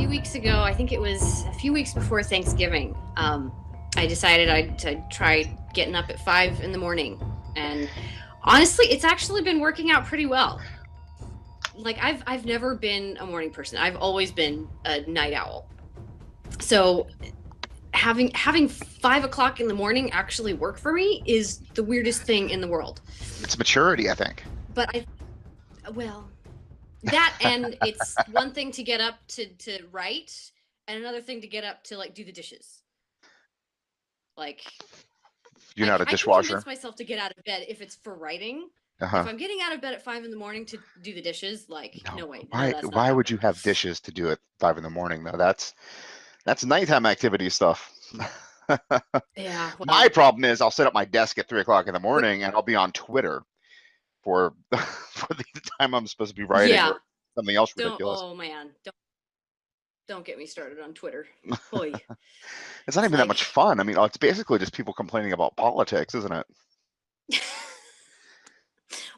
few weeks ago, I think it was a few weeks before Thanksgiving, I decided I'd try getting up at 5 in the morning. And honestly, it's actually been working out pretty well. Like I've never been a morning person. I've always been a night owl. So having 5 o'clock in the morning actually work for me is the weirdest thing in the world. It's maturity, I think. But well, that, and it's one thing to get up to write, and another thing to get up to like do the dishes. Like You're not a I can dishwasher. convince myself to get out of bed if it's for writing. If Uh-huh. I'm getting out of bed at 5 in the morning to do the dishes, like No. no way, no, Why that's not why would you happening. have dishes to do at 5 in the morning though? That's nighttime activity stuff. Yeah, My well, problem is I'll sit at my desk at 3 o'clock in the morning and I'll be on Twitter for for the time I'm supposed to be writing yeah. or something else Don't. ridiculous. Oh man, don't get me started on Twitter. Hoy, It's not it's even that like, much fun. I mean, it's basically just people complaining about politics, isn't it?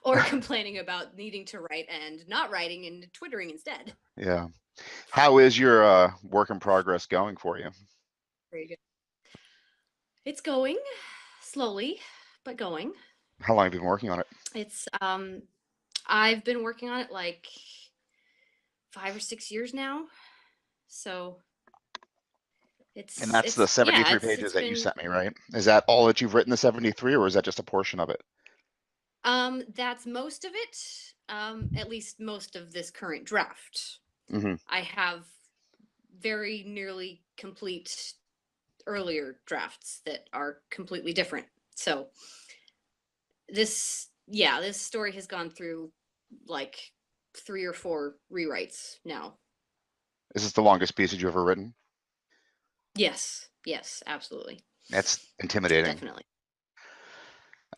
or complaining about needing to write and not writing and twittering instead. Yeah. How is your work in progress going for you? Very good. It's going slowly, but going. How long have you been working on it? It's I've been working on it like 5 or 6 years now. So And that's the it's yeah, 73 pages it's that you been sent me, right? Is that all that you've written, the 73, or is that just a portion of it? that's most of it. At least most of this current draft. Hmm. I have very nearly complete earlier drafts that are completely different. So this story has gone through like 3 or 4 rewrites now. Is this the longest piece that you've ever written? Yes, absolutely. That's intimidating. Definitely.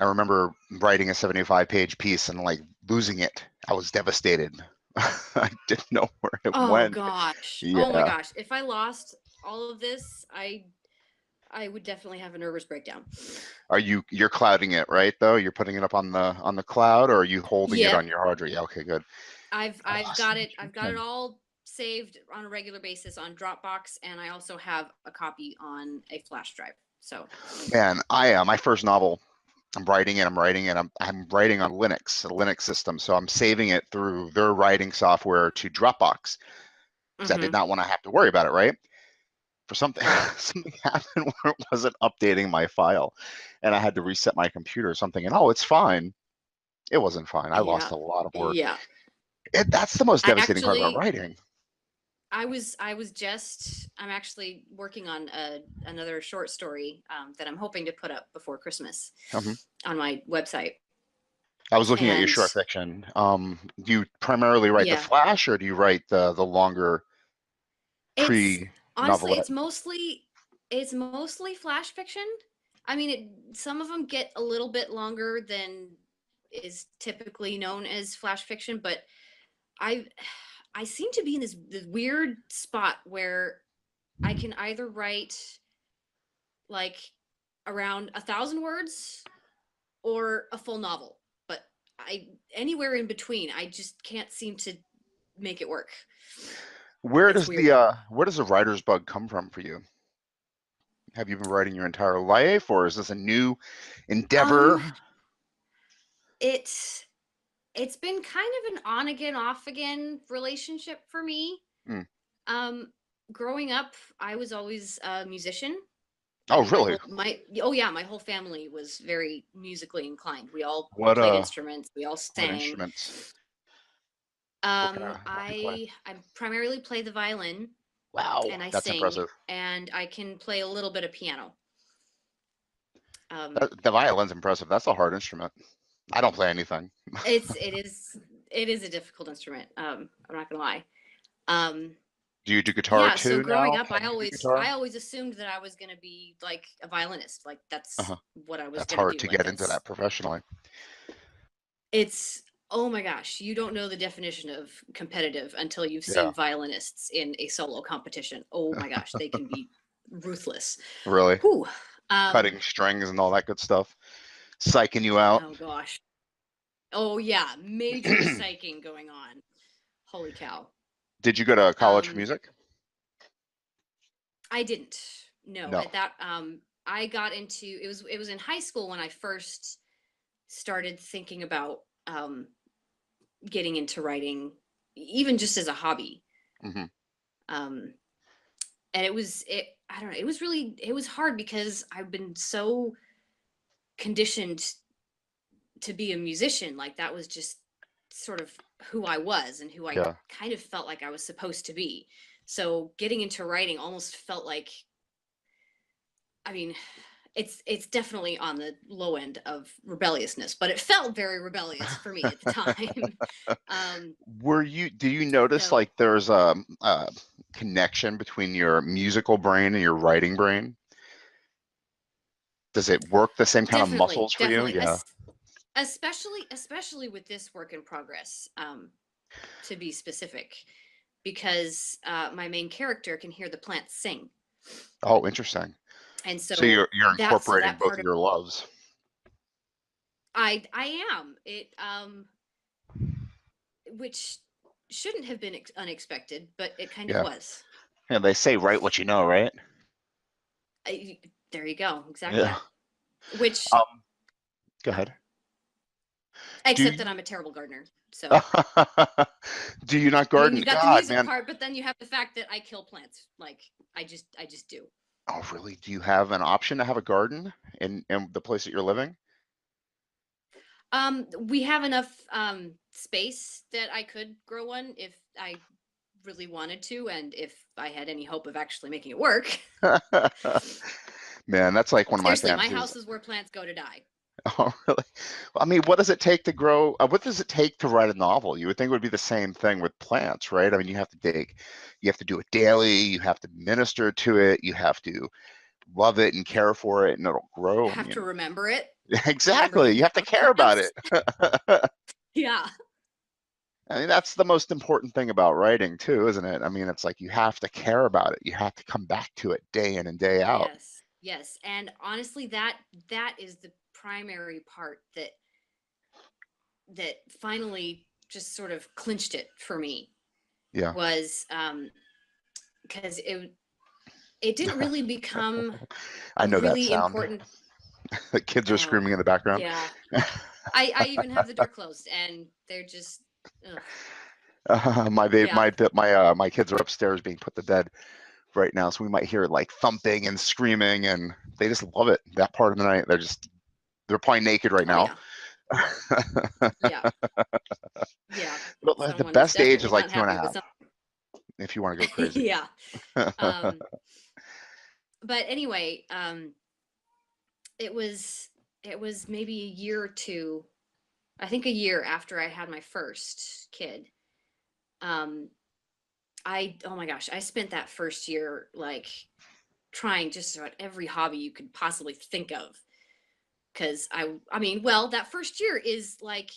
I remember writing a 75-page piece and like losing it. I was devastated. I didn't know where it Oh went. gosh. Oh my Yeah. gosh. If I lost all of this, I would definitely have a nervous breakdown. You're clouding it, right, though? You're putting it up on the cloud, or are you holding it Yep. on your hard drive? Yeah, okay, good. I I've lost so got it. much I've got it again. all saved on a regular basis on Dropbox, and I also have a copy on a flash drive. So Man, I my first novel, I'm writing on Linux, a Linux system. So I'm saving it through their writing software to Dropbox because I did mhm, not want to have to worry about it, right? For something right. something happened where it wasn't updating my file and I had to reset my computer or something, and oh, it's fine. It wasn't fine. I lost Yeah. a lot of work. Yeah. That's the most I devastating part about actually writing. I'm actually working on another short story that I'm hoping to put up before Christmas Mhm. on my website. I was looking at your And short fiction. Do you primarily write the yeah, flash, or do you write the longer it's honestly pre-novelette? it's mostly flash fiction. I mean, some of them get a little bit longer than is typically known as flash fiction, but I I seem to be in this weird spot where I can either write like around 1,000 words or a full novel, but I anywhere in between, I just can't seem to make it work. It's weird. Where does the writer's bug come from for you? Have you been writing your entire life, or is this a new Um, endeavor? it's it's been kind of an on again, off again relationship for me. Hmm. Um, Growing up, I was always a musician, Oh, and really? my whole family was very musically inclined. We all What played uh, instruments, we all what sang. instruments? What do you play? I primarily play the violin, Wow, and I that's sing, impressive. and I can play a little bit of piano. Um, The violin's impressive. That's a hard instrument. I don't play anything. it is a difficult instrument. I'm not gonna lie. Um, Do you do guitar yeah. So too growing now? up, Can I you do always guitar? I always assumed that I was gonna be like a violinist. Like that's Uh-huh. what I was That's gonna hard do. to Like get into that's that professionally. it's oh my gosh, you don't know the definition of competitive until you've Yeah, seen violinists in a solo competition. Oh my gosh, they can be ruthless. really. Whew. Cutting strings and all that good stuff. Psyching you out. Oh gosh. Oh yeah, major psyching going on. Holy cow. Did you go to college for Um, music? I didn't. No, No. at that I got into it was in high school when I first started thinking about getting into writing, even just as a hobby. Hmm. Um, and it I don't know, it was hard because I've been so conditioned to be a musician. Like that was just sort of who I was and who I Yeah. kind of felt like I was supposed to be. So getting into writing almost felt like, I mean, it's definitely on the low end of rebelliousness, but it felt very rebellious for me at the time. um, Do you notice so like there's a connection between your musical brain and your writing brain? Does it work the same kind of definitely, muscles for you? definitely, Yeah. especially with this work in progress. To be specific, because my main character can hear the plants sing, Oh, interesting. and So so you're incorporating that both part of of your loves. I am it, which shouldn't have been unexpected, but it kind of Yeah. was. Yeah, they say write what you know, right? I, there you go, Yeah. exactly. Which, Um, Go ahead. Do except that you I'm a terrible gardener. So, do you not I mean, garden? you've got the God, music man. part, but then you have the fact that I kill plants. Like, I just do. Oh, really? Do you have an option to have a garden in the place that you're living? We have enough space that I could grow one if I really wanted to, and if I had any hope of actually making it work. Man, that's like one of my Seriously, my fantasies. house is where plants go to die. Oh, really? I mean, what does it take to grow? What does it take to write a novel? You would think it would be the same thing with plants, right? I mean, you have to do it daily. You have to minister to it. You have to love it and care for it, and it'll grow. I Have to mean, remember it, remember exactly. the You name have to of the care about plants. it. Yeah. I mean, that's the most important thing about writing too, isn't it? I mean, it's like you have to care about it. You have to come back to it day in and day out. Yes. Yes. And honestly, that is the primary part that finally just sort of clinched it for me, Yeah. was because it didn't really become I a know that really sound. important. The kids are Oh, screaming in the background. yeah. I even have the door closed and they're just, ugh. Yeah. My kids are upstairs being put to bed right now, so we might hear like thumping and screaming, and they just love it. That part of the night, they're probably naked right Oh, now. yeah. Yeah. Yeah. But the Someone's best age is definitely like not two and a happy with half, something. if you want to go crazy. Yeah. Um, but anyway, it was it was maybe a year or two, I think a year after I had my first kid. Um, oh my gosh, I spent that first year like trying just about every hobby you could possibly think of. Cause I mean, well, that first year is like,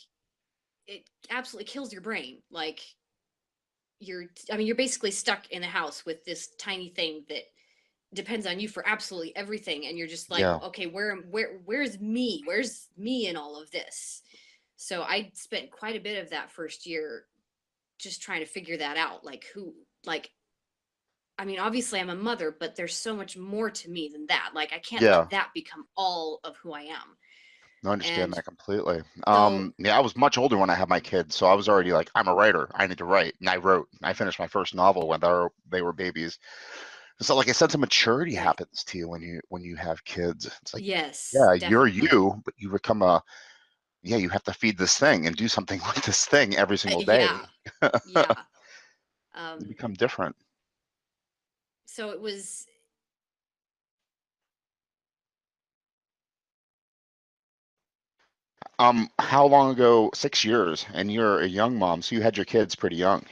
it absolutely kills your brain. Like I mean, you're basically stuck in a house with this tiny thing that depends on you for absolutely everything. And you're just like, Yeah, okay, where's me? Where's me in all of this? So I spent quite a bit of that first year just trying to figure that out. Like like, I mean, obviously I'm a mother, but there's so much more to me than that. Like I can't yeah, let that become all of who I am. I understand And that completely. so, Yeah, I was much older when I had my kids, so I was already like, I'm a writer. I need to write, and I wrote. I finished my first novel when they were babies. So, like, a sense of maturity right. happens to you when you have kids. It's like, Yes, yeah, you're definitely. you, but you become a yeah. You have to feed this thing and do something with this thing every single Yeah, day. yeah. You Um, become different. so it was, How long ago? 6 years, and you're a young mom, so you had your kids pretty young.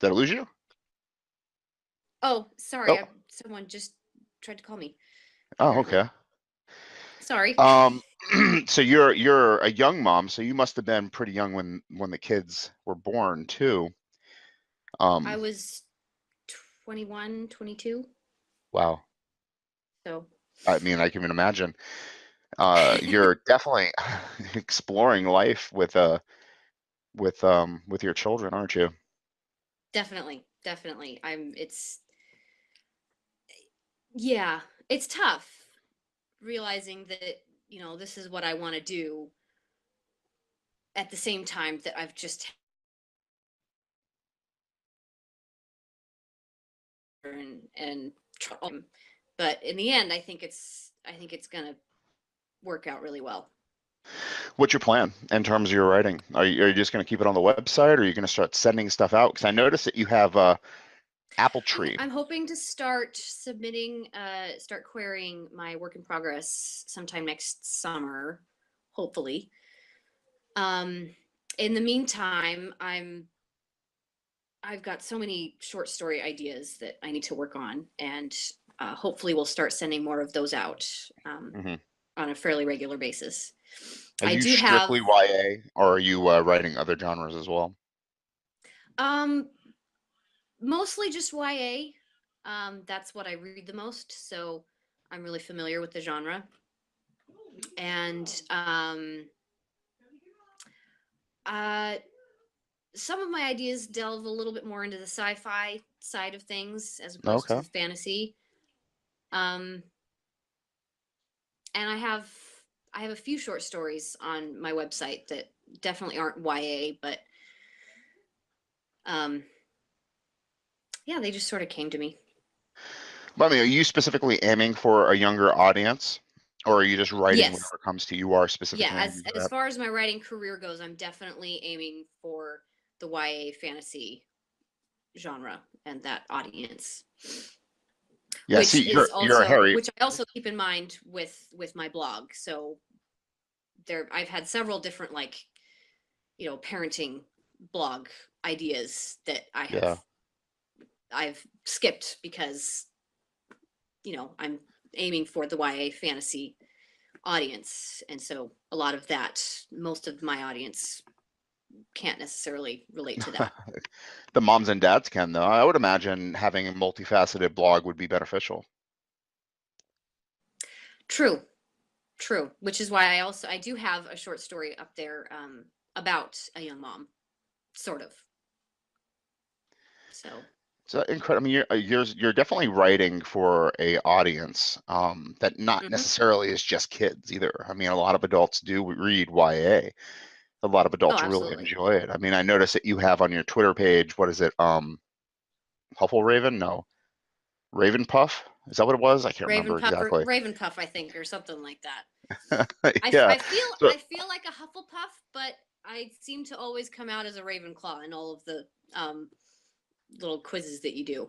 Did I lose you? oh, sorry, Oh, someone just tried to call me, oh, apparently. okay. Sorry. Um, so you're a young mom, so you must have been pretty young when the kids were born too. I Um, was 21, 22. wow. So, I mean, I can even imagine. You're definitely exploring life with your children, aren't you? definitely, definitely. Yeah, it's tough realizing that, this is what I want to do at the same time that I've just and but in the end I think it's going to work out really well. What's your plan in terms of your writing? Are you just going to keep it on the website, or are you going to start sending stuff out? Because I noticed that you have Apple Tree. I'm hoping to start querying my work in progress sometime next summer, hopefully. Um, in the meantime, I've got so many short story ideas that I need to work on, and hopefully we'll start sending more of those out Hmm. on a fairly regular basis. Are I you do have strictly YA, or are you writing other genres as well? um, mostly just YA. That's what I read the most, so I'm really familiar with the genre. And uh, some of my ideas delve a little bit more into the sci-fi side of things as opposed to Okay. the fantasy. Um, and I have a few short stories on my website that definitely aren't YA, but um, yeah, they just sort of came to me. But I mean, are you specifically aiming for a younger audience, or are you just writing Yes, whenever it comes to you are yeah. specifically As aiming for as that? far as my writing career goes, I'm definitely aiming for the YA fantasy genre and that audience, Yeah, see, you're a Harry. which I also keep in mind with my blog. So I've had several different, like, parenting blog ideas that Yeah. I've skipped because I'm aiming for the YA fantasy audience, and so a lot of that, most of my audience can't necessarily relate to that. The moms and dads can, though. I would imagine having a multifaceted blog would be beneficial. True, true. Which is why I do have a short story up there about a young mom, sort of. So. So incredible. I mean, you're definitely writing for a audience that not Hmm. necessarily is just kids either. I mean, a lot of adults do read YA. A lot of Oh, adults really absolutely. enjoy it. I mean, I noticed that you have on your Twitter page, what is it? Huffle Raven? No, Raven Puff? Is that what it was? I can't remember exactly. Raven Puff, I think, or something like that. Yeah. So I feel like a Hufflepuff, but I seem to always come out as a Ravenclaw in all of the um, little quizzes that you do.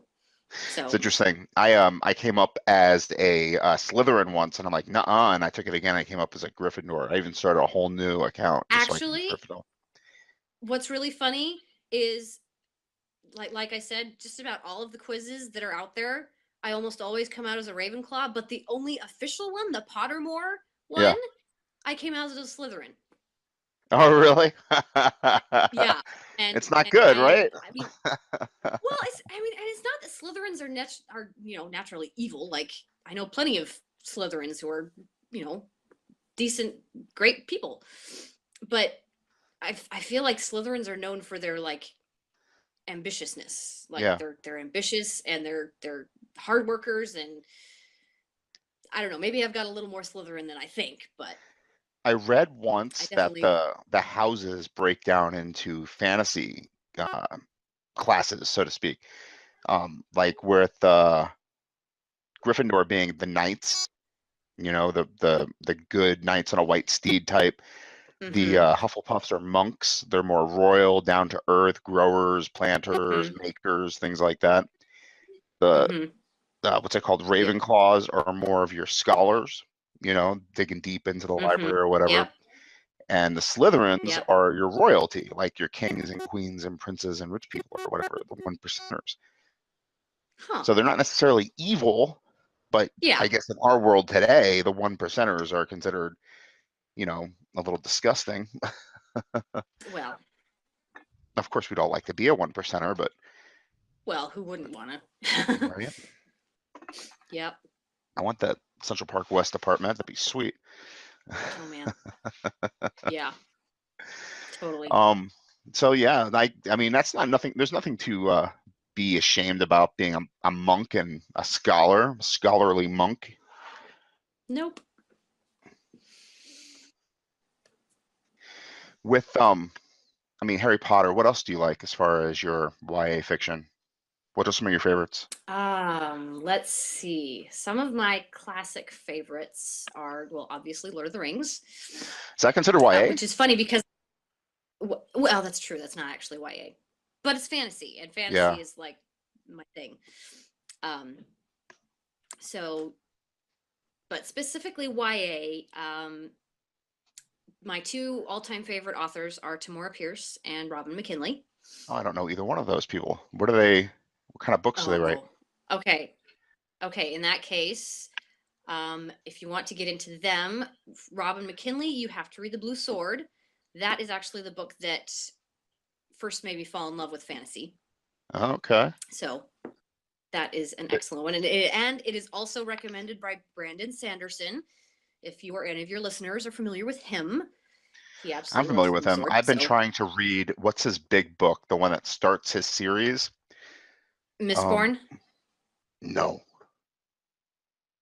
it's So interesting. I came up as a Slytherin once, and I'm like, nuh-uh, and I took it again. I came up as a Gryffindor. I even started a whole new account just so I can be actually, Gryffindor. what's really funny is, like I said, just about all of the quizzes that are out there, I almost always come out as a Ravenclaw, but the only official one, the Pottermore one, Yeah. I came out as a Slytherin. Oh, really? Yeah, and It's not and good, right? I mean, well, and it's not that Slytherins are naturally evil. Like, I know plenty of Slytherins who are, you know decent, great people, but I feel like Slytherins are known for their, like, ambitiousness. Like, Yeah. they're ambitious, and they're hard workers, and I don't know. Maybe I've got a little more Slytherin than I think, but I read I once that definitely. the houses break down into fantasy classes, so to speak. Like with Gryffindor being the knights, the good knights on a white steed type. The Mm-hmm. Hufflepuffs are monks. They're more royal, down to earth, growers, planters, Mm-hmm. makers, things like that. The Mm-hmm. what's it called? Yep. Ravenclaws are more of your scholars, digging deep into the Mm-hmm. library or whatever. Yep. And the Slytherins Yep. are your royalty, like your kings and queens and princes and rich people or whatever, the one percenters. Huh. So they're not necessarily evil, but Yeah. I guess in our world today, the one percenters are considered, a little disgusting. Well. Of course, we'd all like to be a one percenter, but Well, who wouldn't want to? right? Yep. I want that Central Park West apartment. That'd be sweet. Oh man. Yeah. Totally. Um, so yeah, I mean that's not nothing. There's nothing to be ashamed about being a monk and a scholarly monk? Nope. With I mean, Harry Potter, what else do you like as far as your YA fiction? What are some of your favorites? Let's see. Some of my classic favorites are, well, obviously Lord of the Rings, Is that considered YA? which is funny because, well, that's true. That's not actually YA, but it's fantasy, and fantasy Yeah. is like my thing. Um, so, but specifically YA, my two all-time favorite authors are Tamora Pierce and Robin McKinley. Oh, I don't know either one of those people. What kind of books do they write? Oh, okay. Okay, in that case, if you want to get into them, Robin McKinley, you have to read The Blue Sword. That is actually the book that first made me fall in love with fantasy. Okay. So that is an It- excellent one. And it is also recommended by Brandon Sanderson. If you or any of your listeners are familiar with him, he I'm absolutely loves familiar The with Blue him. Sword. I've been So trying to read, what's his big book, the one that starts his series? Um, Mistborn. no,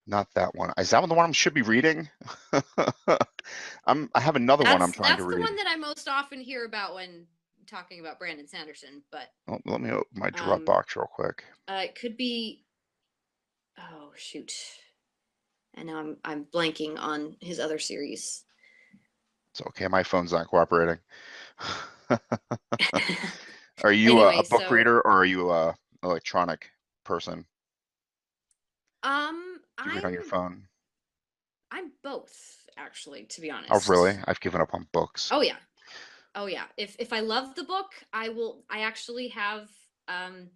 not that one. Is that one the one I should be reading? I have another one I'm trying to That's the read. one that I most often hear about when talking about Brandon Sanderson. But Oh, let me open my um, Dropbox real quick. it could be. Oh shoot! And now I'm blanking on his other series. It's okay, my phone's not cooperating. Are you Anyway, a book so reader or are you a electronic person? Do you read on your I'm phone? both actually, to be Oh, really? honest. I've given up on books. Oh yeah. Oh yeah. If I love the book, I actually have um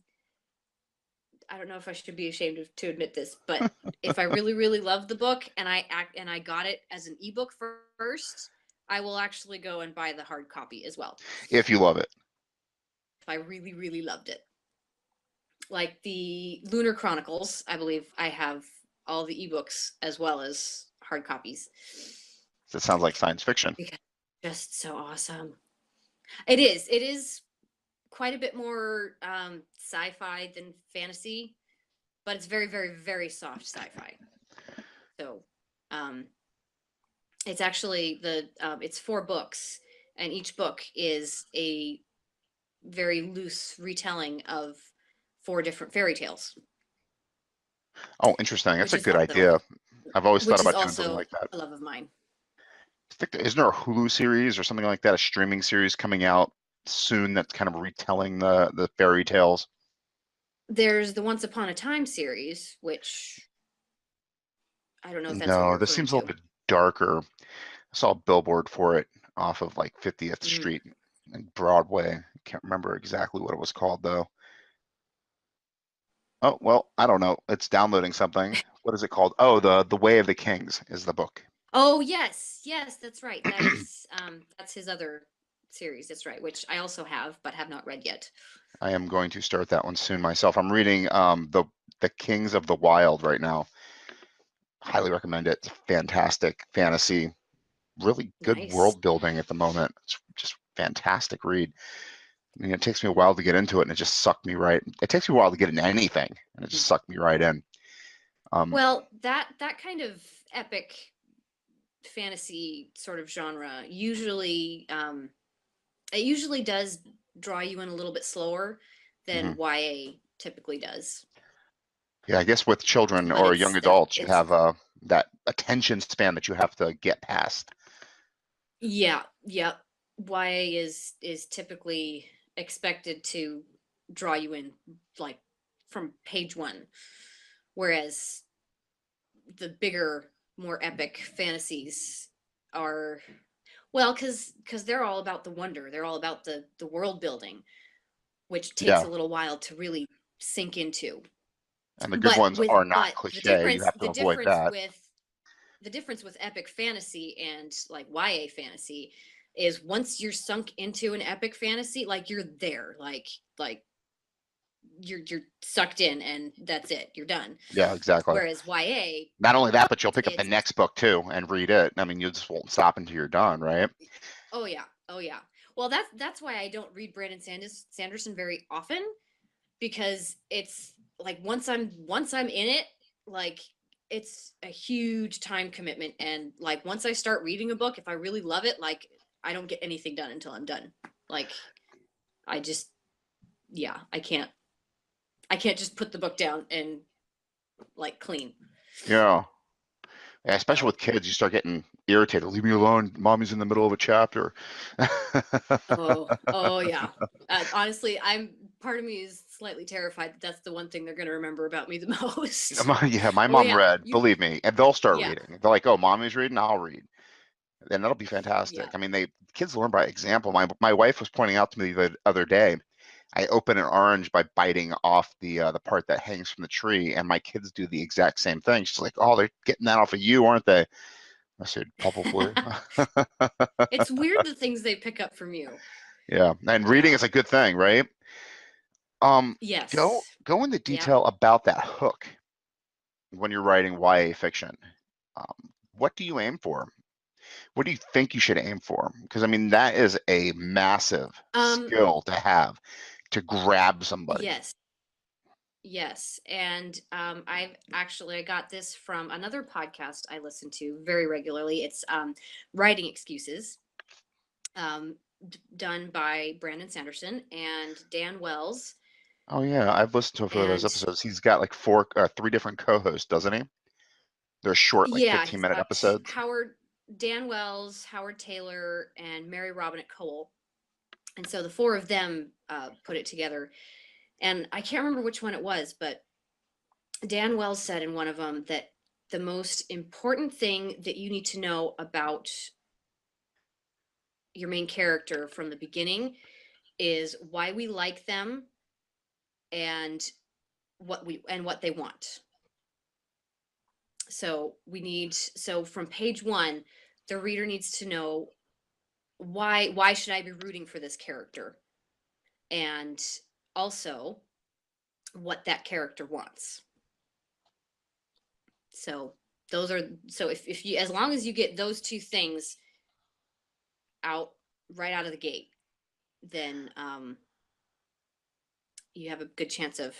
I don't know if I should be ashamed to admit this, but if I really really love the book and I got it as an ebook first, I will actually go and buy the hard copy as well. If you love it. If I really really loved it. Like the Lunar Chronicles, I believe I have all the ebooks as well as hard copies. That sounds like science fiction. Because it's just so awesome. It is. It is quite a bit more sci-fi than fantasy, but it's very, very, very soft sci-fi. So, um, it's actually it's 4 books, and each book is a very loose retelling of 4 different fairy tales, Oh, interesting. That's which a is good idea. also I've always thought about doing something like that. a love of mine. Isn't there a Hulu series or something like that, a streaming series coming out soon that's kind of retelling the fairy tales? There's the Once Upon a Time series, which I don't know if that's what No, you're this referring seems a little to. bit darker. I saw a billboard for it off of like 50th Mm. Street and Broadway. Can't remember exactly what it was called though. Oh, well, I don't know. It's downloading something. What is it called? Oh, the Way of the Kings is the book. Oh yes, yes, that's right. That is that's his other series. That's right, which I also have but have not read yet. I am going to start that one soon myself. I'm reading the Kings of the Wild right now. Highly recommend it. It's fantastic fantasy, really good Nice. world building at the moment. It's just fantastic read. I mean, it takes me a while to get into it, and it just sucked me right. It takes me a while to get into anything, and it just sucked me right in. Well, that kind of epic fantasy sort of genre usually it usually does draw you in a little bit slower than Mhm. YA typically does. Yeah, I guess with children But or young it's adults, you it's have that attention span that you have to get past. yeah, yeah. YA is typically expected to draw you in like from page 1, whereas the bigger, more epic fantasies are, well, because they're all about the wonder. They're all about the world building, which takes Yeah, a little while to really sink into. and the good ones are not But cliche. You have to avoid that. the difference with epic fantasy and like YA fantasy is once you're sunk into an epic fantasy, like you're there, like you're sucked in, and that's it. You're done. Yeah, exactly. Whereas YA, Not only that, but you'll pick up the it's next book too and read it. I mean, you just won't stop until you're done, right? oh yeah, oh yeah. Well, that's why I don't read Brandon Sanderson very often, because it's like once I'm in it, like it's a huge time commitment, and like once I start reading a book, if I really love it, like I don't get anything done until I'm done. Like I just, yeah, I can't just put the book down and like clean. Yeah. Yeah, especially So, with kids, you start getting irritated. Leave me alone. Mommy's in the middle of a chapter. oh yeah. Honestly, I'm part of me is slightly terrified that that's the one thing they're going to remember about me the most. Yeah, my Oh mom yeah, read, you, believe me, and they'll start yeah, reading. They're like, "Oh, mommy's reading, I'll read." And that'll be yeah. fantastic. I mean, kids learn by example. My wife was pointing out to me the other day, I open an orange by biting off the part that hangs from the tree, and my kids do the exact same thing. She's like, "Oh, they're getting that off of you, aren't they?" I said, "Probably." It's weird the things they pick up from you. Yeah, and reading Yeah. is a good thing, right? Um, go Yes. go into Yep. detail about that hook when you're writing YA fiction. What do you aim for? What do you think you should aim for? Because I mean, that is a massive Um, skill to have to grab somebody. yes. Yes. And I got this from another podcast I listen to very regularly. It's Writing Excuses, done by Brandon Sanderson and Dan Wells. Oh yeah, I've listened to a few of those And episodes. He's got like three different co-hosts, doesn't he? They're short, like yeah, 15 he's minute got episodes. Dan Wells, Howard Taylor, and Mary Robinette Cole. And so the four of them put it together. And I can't remember which one it was, but Dan Wells said in one of them that the most important thing that you need to know about your main character from the beginning is why we like them and what they want. So from page 1, the reader needs to know why should I be rooting for this character, and also what that character wants. So if you, as long as you get those two things out right out of the gate, then you have a good chance of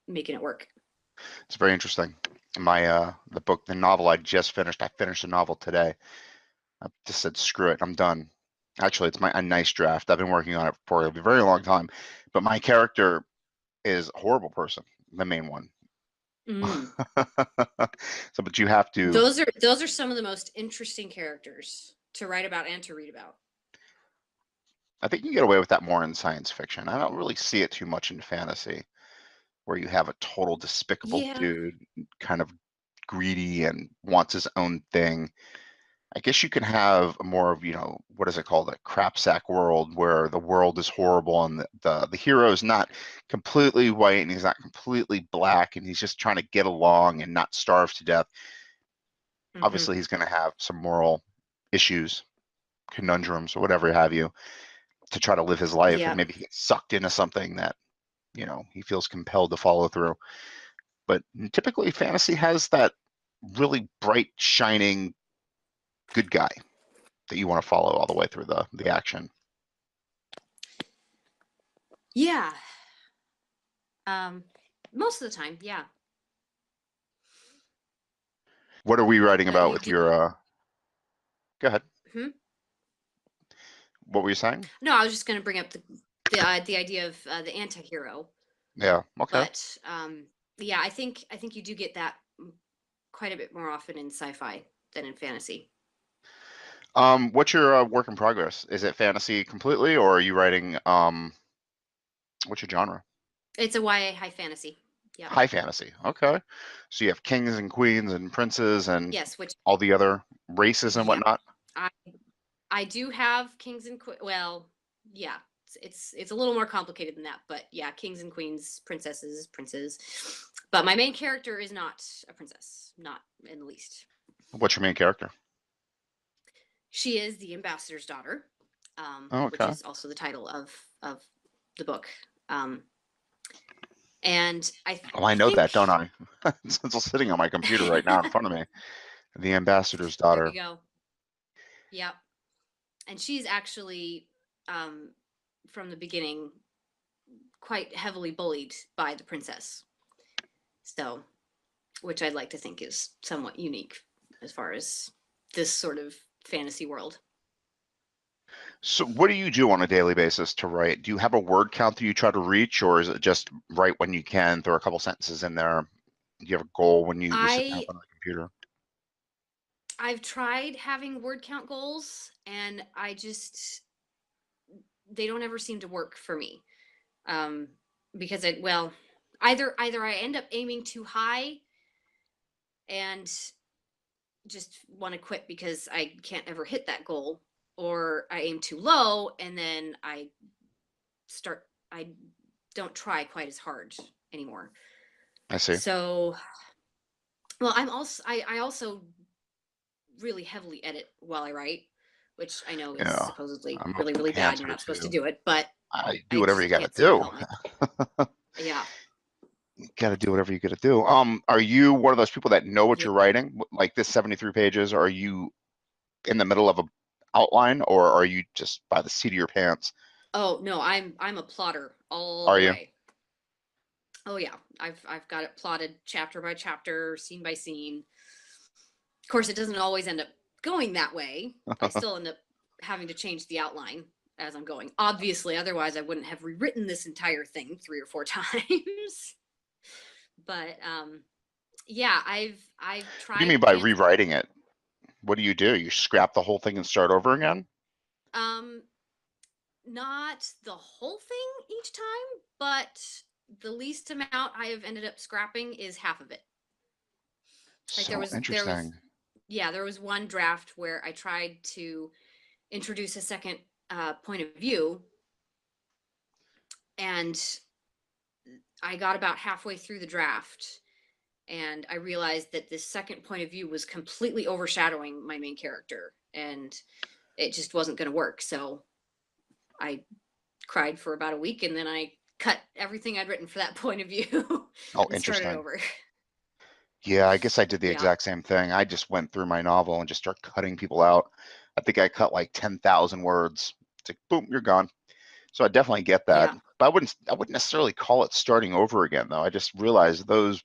making it work. It's very interesting. The novel I just finished. I finished a novel today. I just said, screw it, I'm done. Actually, it's a nice draft. I've been working on it for a very long time, but my character is a horrible person, the main one. Mm. So, but you have to. Those are some of the most interesting characters to write about and to read about. I think you can get away with that more in science fiction. I don't really see it too much in fantasy, where you have a total despicable Yeah. dude, kind of greedy and wants his own thing. I guess you can have more of, what is it called, a crap sack world where the world is horrible and the hero is not completely white and he's not completely black and he's just trying to get along and not starve to death. Mm-hmm. Obviously, he's going to have some moral issues, conundrums, or whatever have you, to try to live his life, and Yeah. maybe he gets sucked into something that he feels compelled to follow through. But typically, fantasy has that really bright, shining good guy that you want to follow all the way through the action. Yeah. Most of the time, yeah. What are we writing about You with do. your? Go ahead. Hmm? What were you saying? No, I was just going to bring up the idea of the anti-hero, Yeah. Okay. but yeah, I think you do get that quite a bit more often in sci-fi than in fantasy. What's your work in progress? Is it fantasy completely, or are you writing? What's your genre? It's a YA high fantasy. Yep. High fantasy. Okay. So you have kings and queens and princes and Yes, which all the other races and yep. whatnot. I I do have kings and well, yeah. It's a little more complicated than that, but yeah, kings and queens, princesses, princes. But my main character is not a princess, not in the least. What's your main character? She is the ambassador's daughter, Oh, which okay. is also the title of the book. Um, and I Oh, I know that, think don't I? It's sitting on my computer right now in front of me. The ambassador's there you daughter. go. Yep. And she's actually um, from the beginning quite heavily bullied by the princess. So, which I'd like to think is somewhat unique as far as this sort of fantasy world. So what do you do on a daily basis to write? Do you have a word count that you try to reach, or is it just write when you can, throw a couple sentences in there? Do you have a goal when you sit down I on the computer? I've tried having word count goals, and they don't ever seem to work for me. Um, because either I end up aiming too high and just want to quit because I can't ever hit that goal, or I aim too low and then I don't try quite as hard anymore. I see. So, well, I also really heavily edit while I write, which I know is Yeah, supposedly I'm a really, really bad. You're pantser not supposed to too. do it, but I do I whatever you just got to can't seem to do. help myself. Yeah. Got to do whatever you got to do. Are you one of those people that know what Yeah. you're writing? Like this 73 pages, or are you in the middle of a outline, or are you just by the seat of your pants? Oh no, I'm a plotter all Are the you? way. Oh yeah, I've got it plotted chapter by chapter, scene by scene. Of course, it doesn't always end up going that way. I still end up having to change the outline as I'm going. Obviously, otherwise I wouldn't have rewritten this entire thing 3 or 4 times. But yeah, I've What do you tried mean by pants. rewriting it? What do? You scrap the whole thing and start over again? Um, not the whole thing each time, but the least amount I have ended up scrapping is half of it. Like So there was interesting. yeah, there was one draft where I tried to introduce a second point of view, and I got about halfway through the draft and I realized that this second point of view was completely overshadowing my main character, and it just wasn't going to work. So I cried for about a week, and then I cut everything I'd written for that point of view Oh, and started interesting. over. Yeah, I guess I did the Yeah. exact same thing. I just went through my novel and just started cutting people out. I think I cut like 10,000 words. It's like, boom, you're gone. So I definitely get that. Yeah. But I wouldn't necessarily call it starting over again, though. I just realized those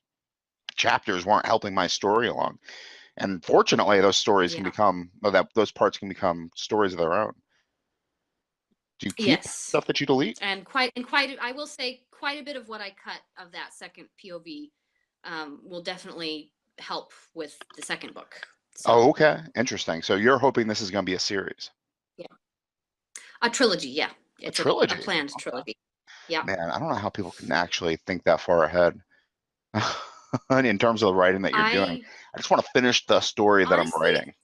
chapters weren't helping my story along. And fortunately, those stories can Yeah. become, or that those parts can become stories of their own. Do you keep Yes. stuff that you delete? And quite I will say quite a bit of what I cut of that second POV will definitely help with the second book. So Oh, okay. Interesting. So you're hoping this is going to be a series, yeah, a trilogy. Yeah, a it's a trilogy. planned trilogy. Yeah. Man, I don't know how people can actually think that far ahead in terms of the writing that you're doing. I I just want to finish the story that I'm honestly, writing.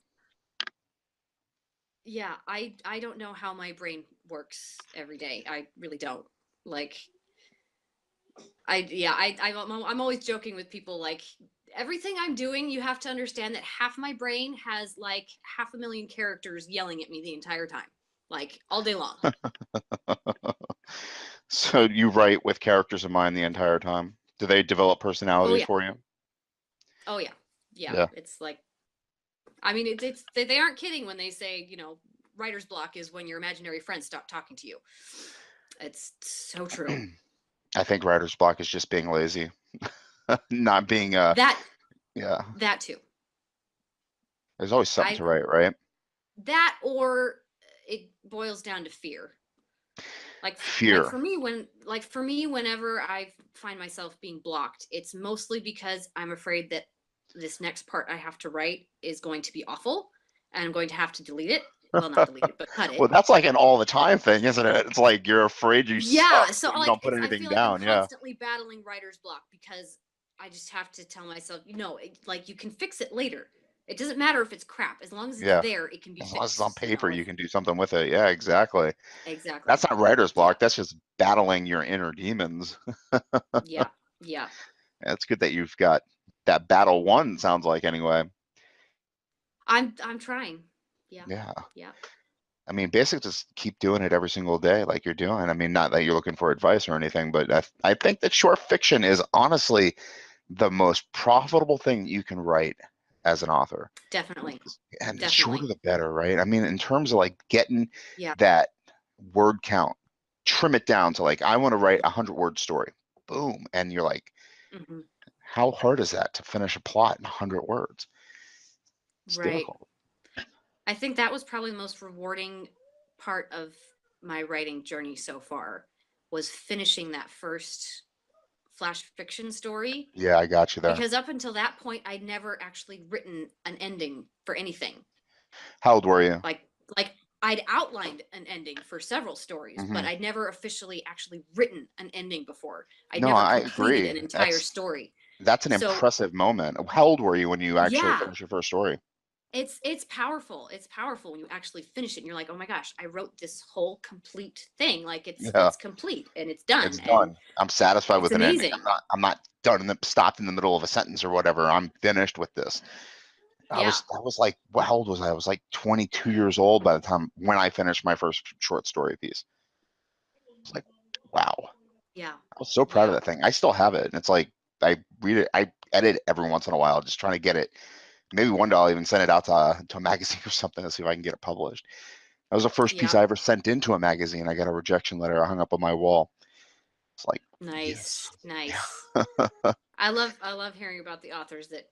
yeah, I don't know how my brain works every day. I really don't. Like I'm always joking with people like everything I'm doing, you have to understand that half my brain has like 500,000 characters yelling at me the entire time, like all day long. So you write with characters in mind the entire time. Do they develop Oh personalities yeah. for you? Oh yeah. Yeah. Yeah. It's like, I mean, they aren't kidding when they say, writer's block is when your imaginary friends stop talking to you. It's so true. I think writer's block is just being lazy, not being That yeah. that too. There's always something I to write, right? That or it boils down to fear. Like Fear. for me whenever I find myself being blocked, it's mostly because I'm afraid that this next part I have to write is going to be awful and I'm going to have to delete it. Well, not delete it, but cut Well, it. that's like an all the time thing, isn't it? It's like you're afraid you Yeah, suck, so but you like don't put I anything feel like I'm down. Yeah. constantly battling writer's block because I just have to tell myself, like you can fix it later. It doesn't matter if it's crap. As long as it's Yeah. there, it can be As long as it's on fixed, paper, you can do something with it. Yeah, exactly. Exactly. That's not writer's Yeah. block. That's just battling your inner demons. Yeah. Yeah. It's good that you've got that battle won, sounds like anyway. I'm trying. Yeah. Yeah. Yeah. I mean, basically just keep doing it every single day like you're doing. I mean, not that you're looking for advice or anything, but I think that short fiction is honestly the most profitable thing you can write as an author. Definitely. And the shorter Definitely. the better, right? I mean, in terms of like getting Yeah. that word count trim it down to like, I want to write a 100-word story. Boom. And you're like, Hmm. how hard is that to finish a plot in 100 words? It's Right. difficult. I think that was probably the most rewarding part of my writing journey so far, was finishing that first flash fiction story, Yeah, I got you there. because up until that point I'd never actually written an ending for anything. How old were you? Like I'd outlined an ending for several stories, but Hmm. I'd never officially actually written an ending before. I'd No, never I completed agree. an entire story. That's an So impressive moment. How old were you when you actually yeah, finished your first story? it's powerful. It's powerful when you actually finish it and you're like, oh my gosh, I wrote this whole complete thing. Like Yeah, it's complete and it's done it's and done. I'm satisfied it's with an ending. amazing. I'm not done in stopped in the middle of a sentence or whatever. I'm finished with this. Yeah. I was like, well, how old was I? I was like 22 years old by the time when I finished my first short story piece. It's like, wow. Yeah. I was so proud of Yeah. that thing. I still have it. And it's like, I read it, I edit every once in a while, just trying to get it. Maybe one day I'll even send it out to a magazine or something to see if I can get it published. That was the first piece Yeah. I ever sent into a magazine. I got a rejection letter. I hung up on my wall. It's like, Nice. yes. Nice. Yeah. I love hearing about the authors that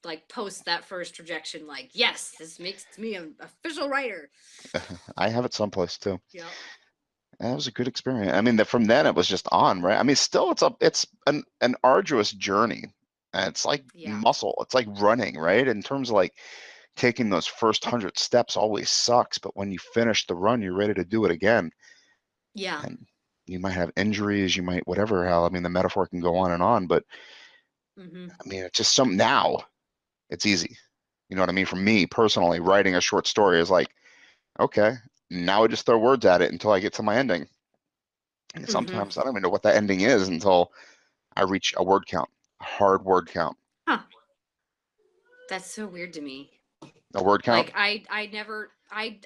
like post that first rejection, like, yes, this makes me an official writer. I have it someplace too. Yep. And it was a good experience. I mean, from then it was just on, right? I mean, still it's an arduous journey. And it's like Yeah. muscle. It's like running, right? In terms of like taking those first 100 steps always sucks, but when you finish the run, you're ready to do it again. Yeah. And you might have injuries, you might whatever hell. I mean, the metaphor can go on, but Mm-hmm. I mean, it's just some now it's easy. You know what I mean? For me personally, writing a short story is like, okay, now I just throw words at it until I get to my ending. And Mm-hmm. sometimes I don't even know what that ending is until I reach a word count, a hard word count. Huh. That's so weird to me. A word count? Like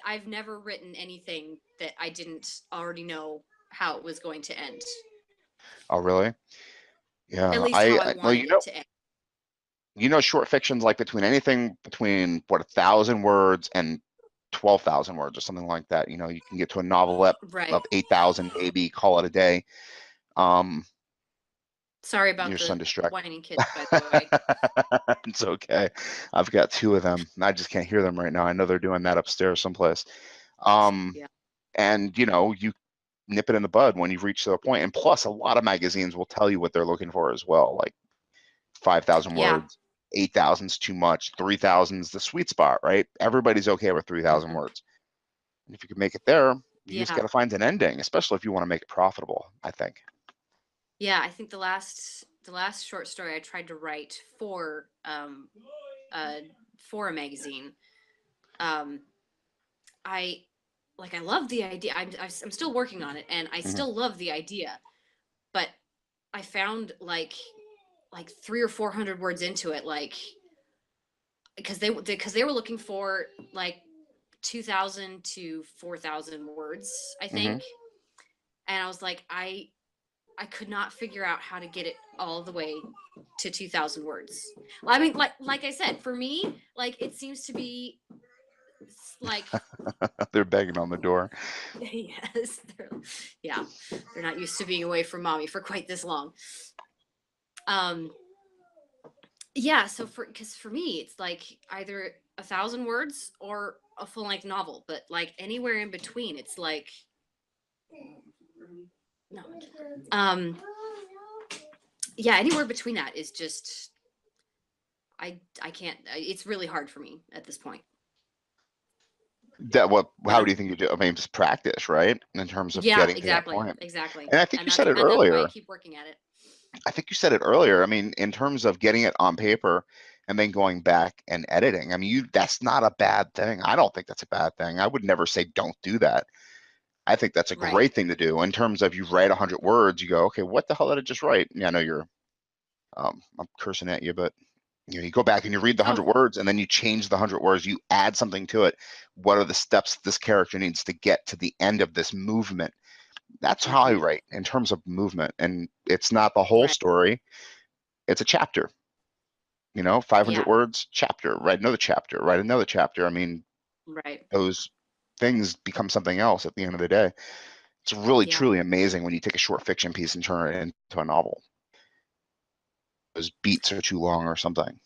I've never written anything that I didn't already know how it was going to end. Oh, really? At Yeah. least how I Well, wanted it to end. short fiction's like between anything between what 1,000 words and 12,000 words or something like that. You can get to a novelette Right. of 8,000, maybe call it a day. Um, Sorry about your the son distract. whining kids, by the way. It's okay. I've got two of them. I just can't hear them right now. I know they're doing that upstairs someplace. Um, Yeah. and you nip it in the bud when you've reached to a point. And plus, a lot of magazines will tell you what they're looking for as well. Like 5,000 Yeah. words, 8,000's too much, 3,000's the sweet spot, right? Everybody's okay with 3,000 Hmm. words. And if you can make it there, you just Yeah. got to find an ending, especially if you want to make it profitable, I think. Yeah. I think the last short story I tried to write uh for a magazine, um I I love the idea. I'm still working on it, and I Hmm. still love the idea. But I found like 300 or 400 words into it, like because they were looking for like 2,000 to 4,000 words, I Hmm. think, and I was like, I could not figure out how to get it all the way to 2,000 words. Well, I mean, like I said, for me, like it seems to be like They're begging on the door. yes, yeah, they're not used to being away from mommy for quite this long. Um, yeah, so because for me, it's like either 1,000 words or a full length novel, but like anywhere in between, it's like no. Um, yeah, anywhere between that is just I can't. It's really hard for me at this point. How But do you think you do? I mean, just practice, right? In terms of yeah, getting to that exactly, point. exactly, And I think you said it and that's why I earlier. keep working at it. I think you said it earlier. I mean, in terms of getting it on paper and then going back and editing, I mean, that's not a bad thing. I don't think that's a bad thing. I would never say don't do that. I think that's a Right. great thing to do in terms of you write 100 words, you go, okay, what the hell did I just write? Yeah, I know I'm cursing at you, but you go back and you read the 100 Oh, words and then you change the 100 words, you add something to it. What are the steps this character needs to get to the end of this movement? That's how I mm-hmm. write in terms of movement. And it's not the whole Right. story, it's a chapter. 500 Yeah. words, chapter, write another chapter, write another chapter. I mean, Right. those things become something else at the end of the day. It's really Yeah. truly amazing when you take a short fiction piece and turn it into a novel. Those beats are too long or something.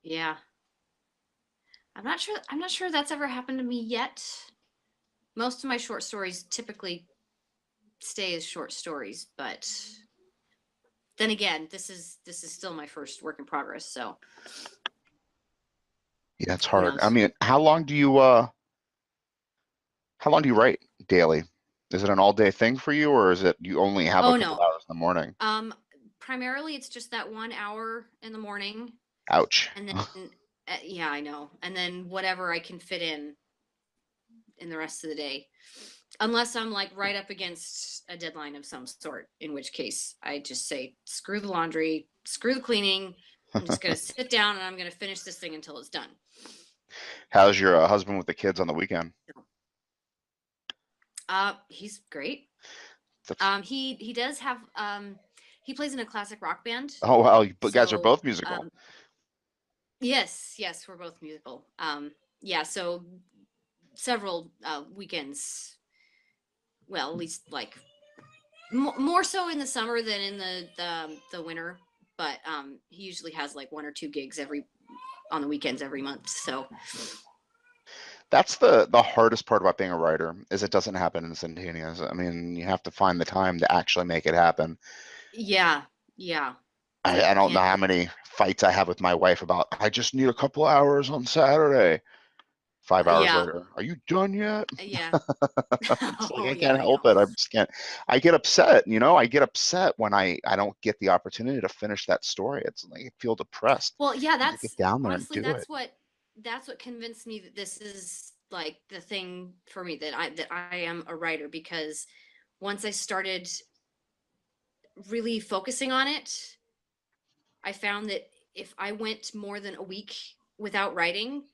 Yeah. I'm not sure that's ever happened to me yet. Most of my short stories typically stay as short stories, but then again, this is still my first work in progress, so Yeah, it's who hard. I knows. mean, how long do you write daily? Is it an all day thing for you, or is it you only have a Oh couple no. hours in the morning? Um Primarily it's just that 1 hour in the morning, Ouch. and then yeah, I know. And then whatever I can fit in the rest of the day. Unless I'm like right up against a deadline of some sort, in which case I just say, screw the laundry, screw the cleaning. I'm just going to sit down and I'm going to finish this thing until it's done. How's your husband with the kids on the weekend? He's great. That's, He does have, he plays in a classic rock band. oh wow, you guys are So, both musical. yes, yes, we're both musical. Yeah, so several weekends, well, at least like more so in the summer than in the winter, but he usually has like 1 or 2 gigs every on the weekends every month. So That's the hardest part about being a writer is it doesn't happen instantaneous. I mean, you have to find the time to actually make it happen. yeah, yeah, I you don't know can't. how many fights I have with my wife about I just need a couple hours on Saturday. 5 hours Yeah, later, are you done yet? yeah. It's like Oh I yeah, can't I help know. it. I just can't. I get upset, I get upset when I don't get the opportunity to finish that story. It's like I feel depressed. Well, yeah, And to get that's down there and honestly do it. that's what convinced me that this is like the thing for me, that I am a writer, because once I started really focusing on it, I found that if I went more than a week without writing,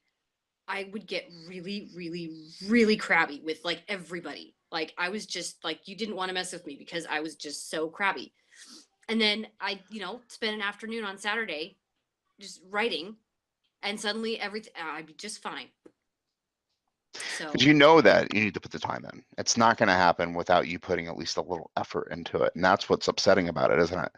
I would get really, really, really crabby with like everybody. Like I was just like, you didn't want to mess with me because I was just so crabby. And then I, spent an afternoon on Saturday just writing, and suddenly everything, I'd be just fine. Because So you know that you need to put the time in. It's not going to happen without you putting at least a little effort into it. And that's what's upsetting about it, isn't it?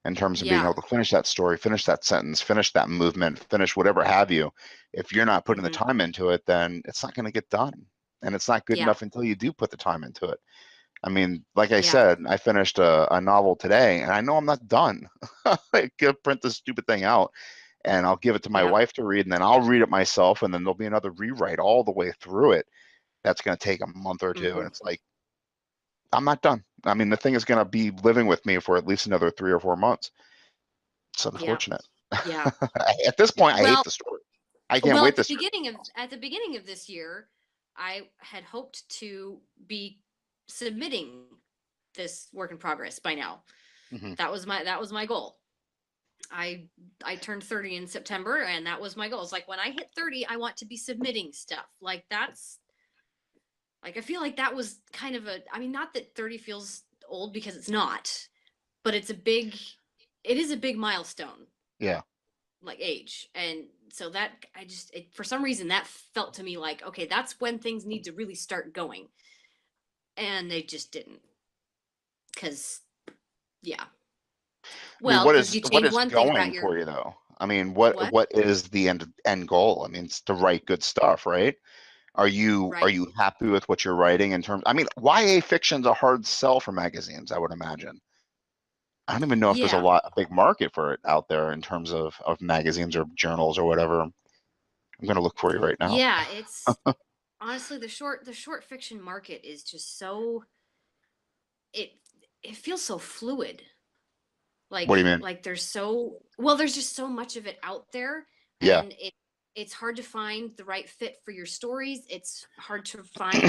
In terms of being yeah. able to finish that story, finish that sentence, finish that movement, finish whatever have you. If you're not putting the Hmm. time into it, then it's not going to get done. And it's not good Yeah. enough until you do put the time into it. I mean, like I Yeah. said, I finished a novel today and I know I'm not done. I could print this stupid thing out and I'll give it to my Yeah. wife to read and then I'll read it myself and then there'll be another rewrite all the way through it. That's going to take a month or two. And Hmm. it's like, I'm not done. I mean, the thing is going to be living with me for at least another 3 or 4 months. It's Yeah. unfortunate. Yeah. At this point, I hate Well, the story. I can't well, wait to start. at the beginning of this year, I had hoped to be submitting this work in progress by now. Mhm. That was my goal. I I turned 30 in September, and that was my goal. It's like when I hit 30, I want to be submitting stuff. Like that's like I feel like that was kind of a, I mean, not that 30 feels old, because it's not, but it is a big milestone, Yeah. like age. And so that for some reason that felt to me like, okay, that's when things need to really start going. And they just didn't, cuz yeah. I mean, Well, cuz you what change is one thing about going your for you though? I mean, what? what is the end goal? I mean, it's to write good stuff, right? Are Right. you happy with what you're writing in terms? I mean, YA fiction's a hard sell for magazines, I would imagine. I don't even know if there's Yeah. a big market for it out there in terms of magazines or journals or whatever. I'm gonna look for you right now. Yeah, it's honestly the short fiction market is just so, it it feels so fluid. What do you mean? Like there's so, well, there's just so much of it out there, Yeah, and it's hard to find the right fit for your stories. It's hard to find,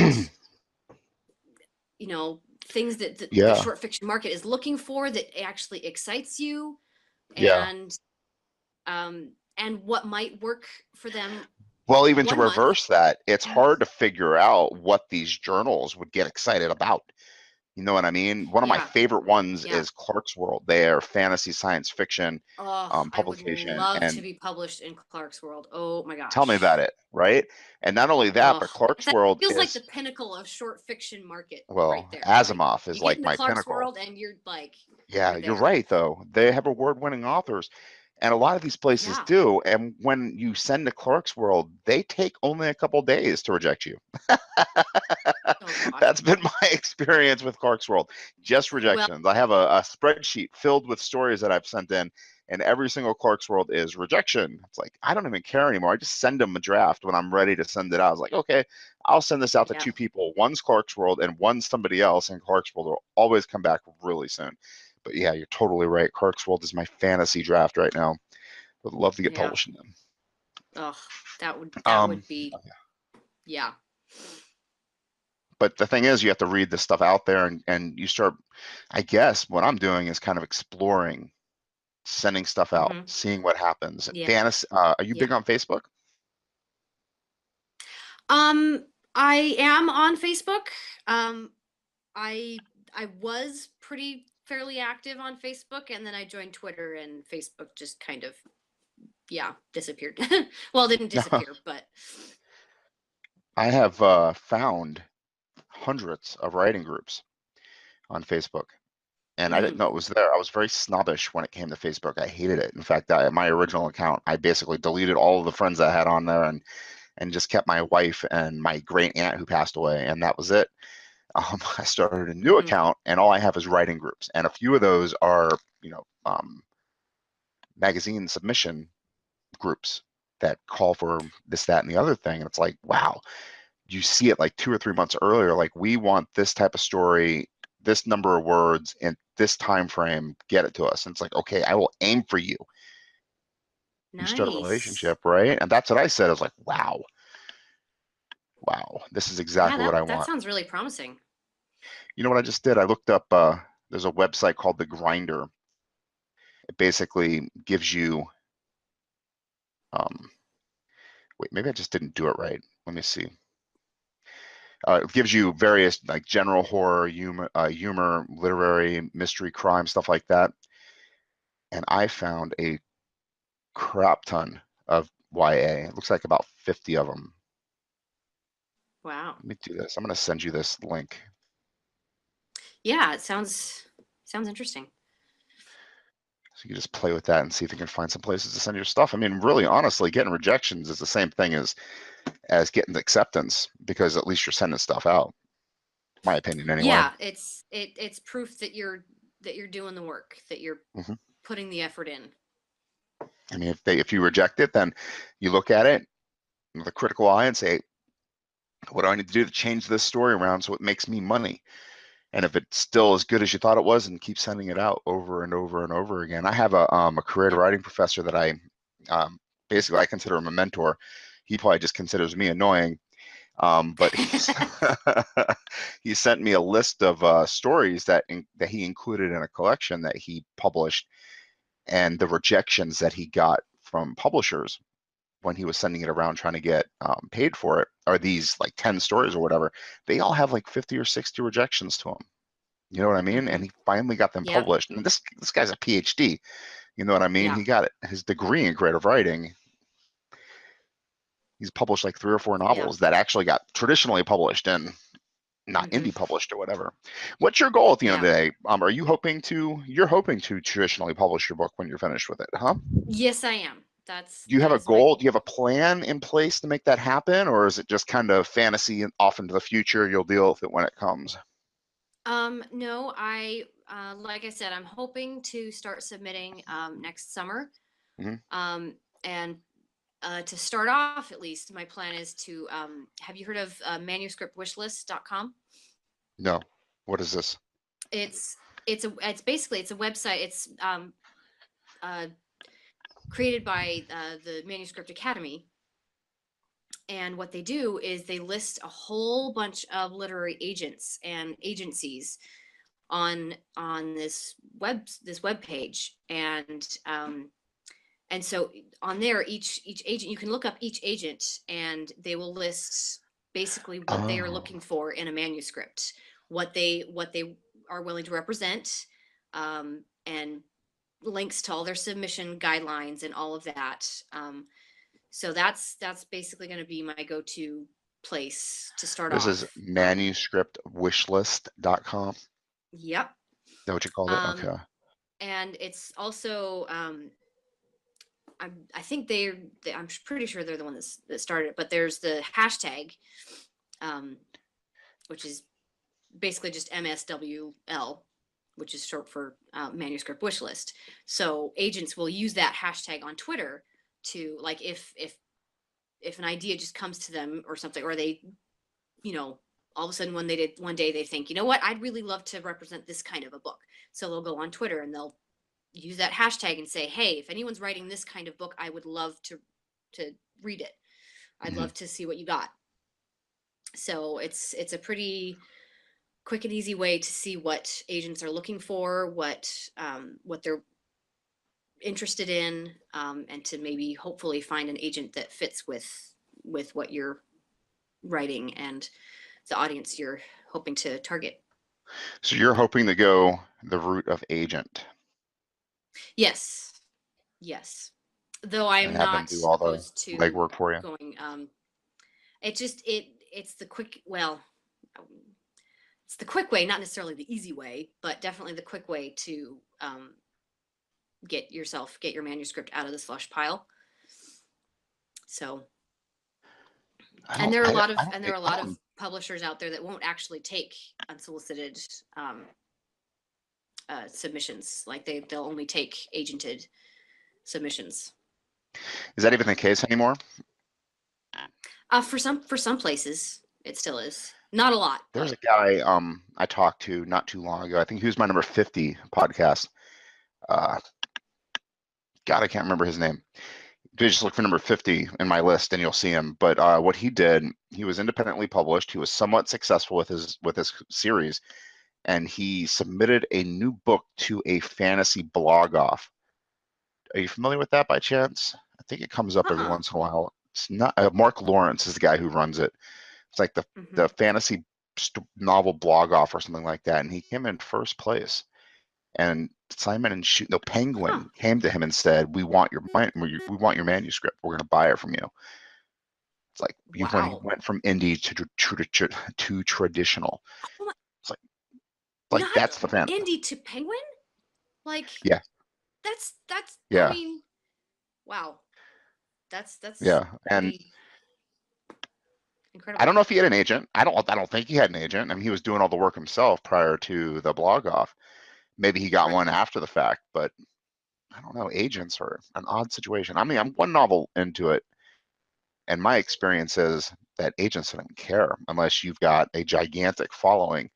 things that the yeah, short fiction market is looking for that actually excites you, yeah. and what might work for them Well, even to 1 month. reverse that, it's hard to figure out what these journals would get excited about. You know what I mean? One of my Yeah. favorite ones Yeah. is Clark's World. They're fantasy science fiction Oh, I would publication. love to And be published in Clark's World. Oh my tell me gosh. about it, right? And not only that, Oh, but Clark's that World feels like is, the pinnacle of short fiction market right well, there. Like Asimov is you get like into my Clark's pinnacle. World and you're like Yeah, you're you're there. right, though. They have award-winning authors, and a lot of these places Yeah. do. And when you send to Clark's World, they take only a couple days to reject you. Oh gosh. That's been my experience with Clark's World. Just Well, rejections. I have a spreadsheet filled with stories that I've sent in, and every single Clark's World is rejection. It's like, I don't even care anymore. I just send them a draft when I'm ready to send it out. I was like, okay, I'll send this out to yeah. two people. One's Clark's World and one's somebody else, and Clark's World will always come back really soon. But yeah, you're totally right. Clark's World is my fantasy draft right now. Would love to get Yeah. published in them. Oh, that Um, would be yeah. but the thing is, you have to read this stuff out there, and you start, I guess what I'm doing is kind of exploring, sending stuff out, Mhm. seeing what happens. Yeah. Fantasy, are you Yeah. big on Facebook? Um I am on Facebook. Um I I was pretty fairly active on Facebook and then I joined Twitter and Facebook just kind of yeah, disappeared. Well, it didn't disappear, but I have found hundreds of writing groups on Facebook, and I didn't mhm. know it was there. I was very snobbish when it came to Facebook. I hated it. In fact, my original account, I basically deleted all of the friends I had on there, and just kept my wife and my great aunt who passed away, and that was it. I started a new Mhm. account, and all I have is writing groups, and a few of those are, you know, magazine submission groups that call for this, that, and the other thing. And it's like, wow, you see it like 2 or 3 months earlier. Like, we want this type of story, this number of words, in this time frame. Get it to us. And it's like, okay, I will aim for you. You start a Nice. relationship, right? And that's what I said. I was like, wow, wow, this is Yeah, exactly what I that want. sounds really promising. You know what I just did? I looked up. There's a website called The Grinder. It basically gives you. Wait, maybe I just didn't do it right. Let me see. It gives you various like general horror, humor, literary, mystery, crime, stuff like that. And I found a crap ton of YA. It looks like about 50 of them. Wow. Let me do this. I'm going to send you this link. Yeah, it sounds interesting. So you can just play with that and see if you can find some places to send your stuff. I mean, really, honestly, getting rejections is the same thing as getting acceptance, because at least you're sending stuff out. My opinion, anyway. Yeah, it's proof that you're doing the work, that you're Hmm. putting the effort in. I mean, if you reject it, then you look at it with a critical eye and say, what do I need to do to change this story around so it makes me money? And if it's still as good as you thought it was, and keep sending it out over and over and over again. I have a creative Yeah. writing professor that um, basically I consider him a mentor. He probably just considers me annoying. But he sent me a list of stories that he included in a collection that he published, and the rejections that he got from publishers when he was sending it around trying to get paid for it, are these like 10 stories or whatever. They all have like 50 or 60 rejections to them. You know what I mean? And Mhm. he finally got them Yep. published. And this guy's a PhD. You know what I mean? Yeah. He got his degree in creative writing. He's published like 3 or 4 Yeah. novels that actually got traditionally published and not Mhm. indie published or whatever. What's your goal at the end of Yeah. the day? Are you hoping to? You're hoping to traditionally publish your book when you're finished with it, huh? Yes, I am. Do you have That a is my goal? Do goal. you have a plan in place to make that happen, or is it just kind of fantasy and off into the future? You'll deal with it when it comes. No, I like I said, I'm hoping to start submitting next summer. Hmm. Um, and to start off, at least, my plan is to have you heard of manuscriptwishlist.com? No. What is this? It's it's basically it's a website. It's uh, created by the Manuscript Academy, and what they do is they list a whole bunch of literary agents and agencies on this web page, and so on there each agent, you can look up each agent and they will list basically what they are Oh. looking for in a manuscript, what they are willing to represent, and links to all their submission guidelines and all of that. So that's basically going to be my go-to place to start This is off. manuscriptwishlist.com. Is Yep. that what you called it? Um, Okay. and it's also I think I'm pretty sure they're the one that started it, but there's the hashtag, um, which is basically just MSWL, which is short for manuscript wish list. So agents will use that hashtag on Twitter to, like, if an idea just comes to them or something, or they, all of a sudden one day they think, you know what, I'd really love to represent this kind of a book. So they'll go on Twitter and they'll use that hashtag and say, hey, if anyone's writing this kind of book, I would love to read it. I'd Mhm. love to see what you got. So it's a pretty quick and easy way to see what agents are looking for, what they're interested in, and to maybe hopefully find an agent that fits with what you're writing and the audience you're hoping to target. So you're hoping to go the route of agent Yes, yes. Though I and am have them not do all the opposed to legwork for you. going. It's the quick. Well, it's the quick way, not necessarily the easy way, but definitely the quick way to get your manuscript out of the slush pile. So, I and don't, there are a I, lot of I don't and there think, are a I lot of don't, publishers out there that won't actually take unsolicited submissions. Like they'll only take agented submissions. is that even the case anymore? For some places, it still is. Not a lot, There's but a guy I talked to not too long ago. I think he was my number 50 podcast. Uh, God, I can't remember his name. You just look for number 50 in my list and you'll see him. But what he did, he was independently published. He was somewhat successful with his series, and he submitted a new book to a fantasy blog off. Are you familiar with that by chance? I think it comes up every uh-uh. once in a while. It's not Mark Lawrence is the guy who runs it. It's like the Mm-hmm. fantasy novel blog off or something like that, and he came in first place. And Simon and no Huh. Penguin came to him and said, we want your manuscript. We're going to buy it from you. It's like you Wow. went from indie to traditional. Oh my, It's like not that's the fan. indie to penguin? Like Yeah, that's I yeah, mean, wow. That's yeah. And pretty I don't incredible. know if he had an agent. I don't think he had an agent. I mean, he was doing all the work himself prior to the blog off. Maybe he got Right. one after the fact, but I don't know. Agents are an odd situation. I mean, I'm one novel into it, and my experience is that agents don't care unless you've got a gigantic following.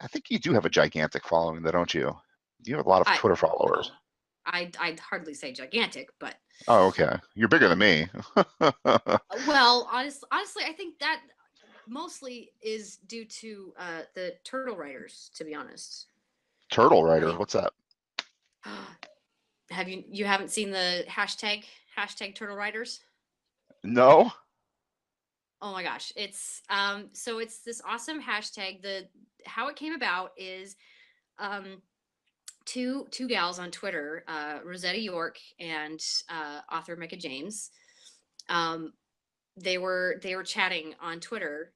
I think you do have a gigantic following, though, don't you? You have a lot of I Twitter followers. well, I'd hardly say gigantic, but Oh, okay. You're bigger than me. well, honestly, I think that mostly is due to the turtle writers, to be honest. Turtle Writer, I what's that? you haven't seen the hashtag turtle writers? No? Oh my gosh, it's so it's this awesome hashtag. The how it came about is um two gals on Twitter, Rosetta York and author Micah James. Um, they were chatting on Twitter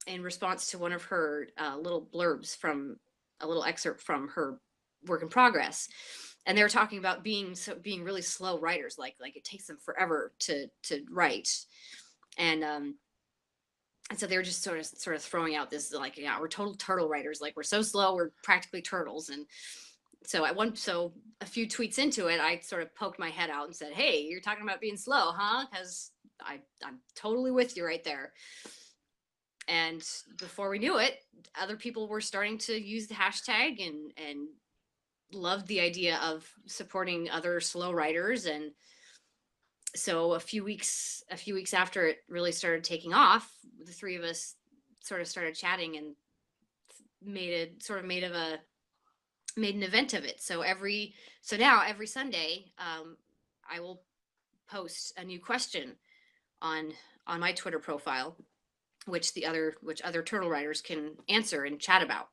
in response to one of her little blurbs from a little excerpt from her work in progress, and they were talking about being really slow writers, like it takes them forever to write, and so they were just sort of throwing out this, like, yeah, we're total turtle writers, like we're so slow, we're practically turtles. And so a few tweets into it, I sort of poked my head out and said, hey, you're talking about being slow, huh? Because I'm totally with you right there. And before we knew it, other people were starting to use the hashtag and loved the idea of supporting other slow writers. And so a few weeks after it really started taking off, the three of us sort of started chatting and made an event of it. So now every Sunday, I will post a new question on on my Twitter profile, which other turtle writers can answer and chat about.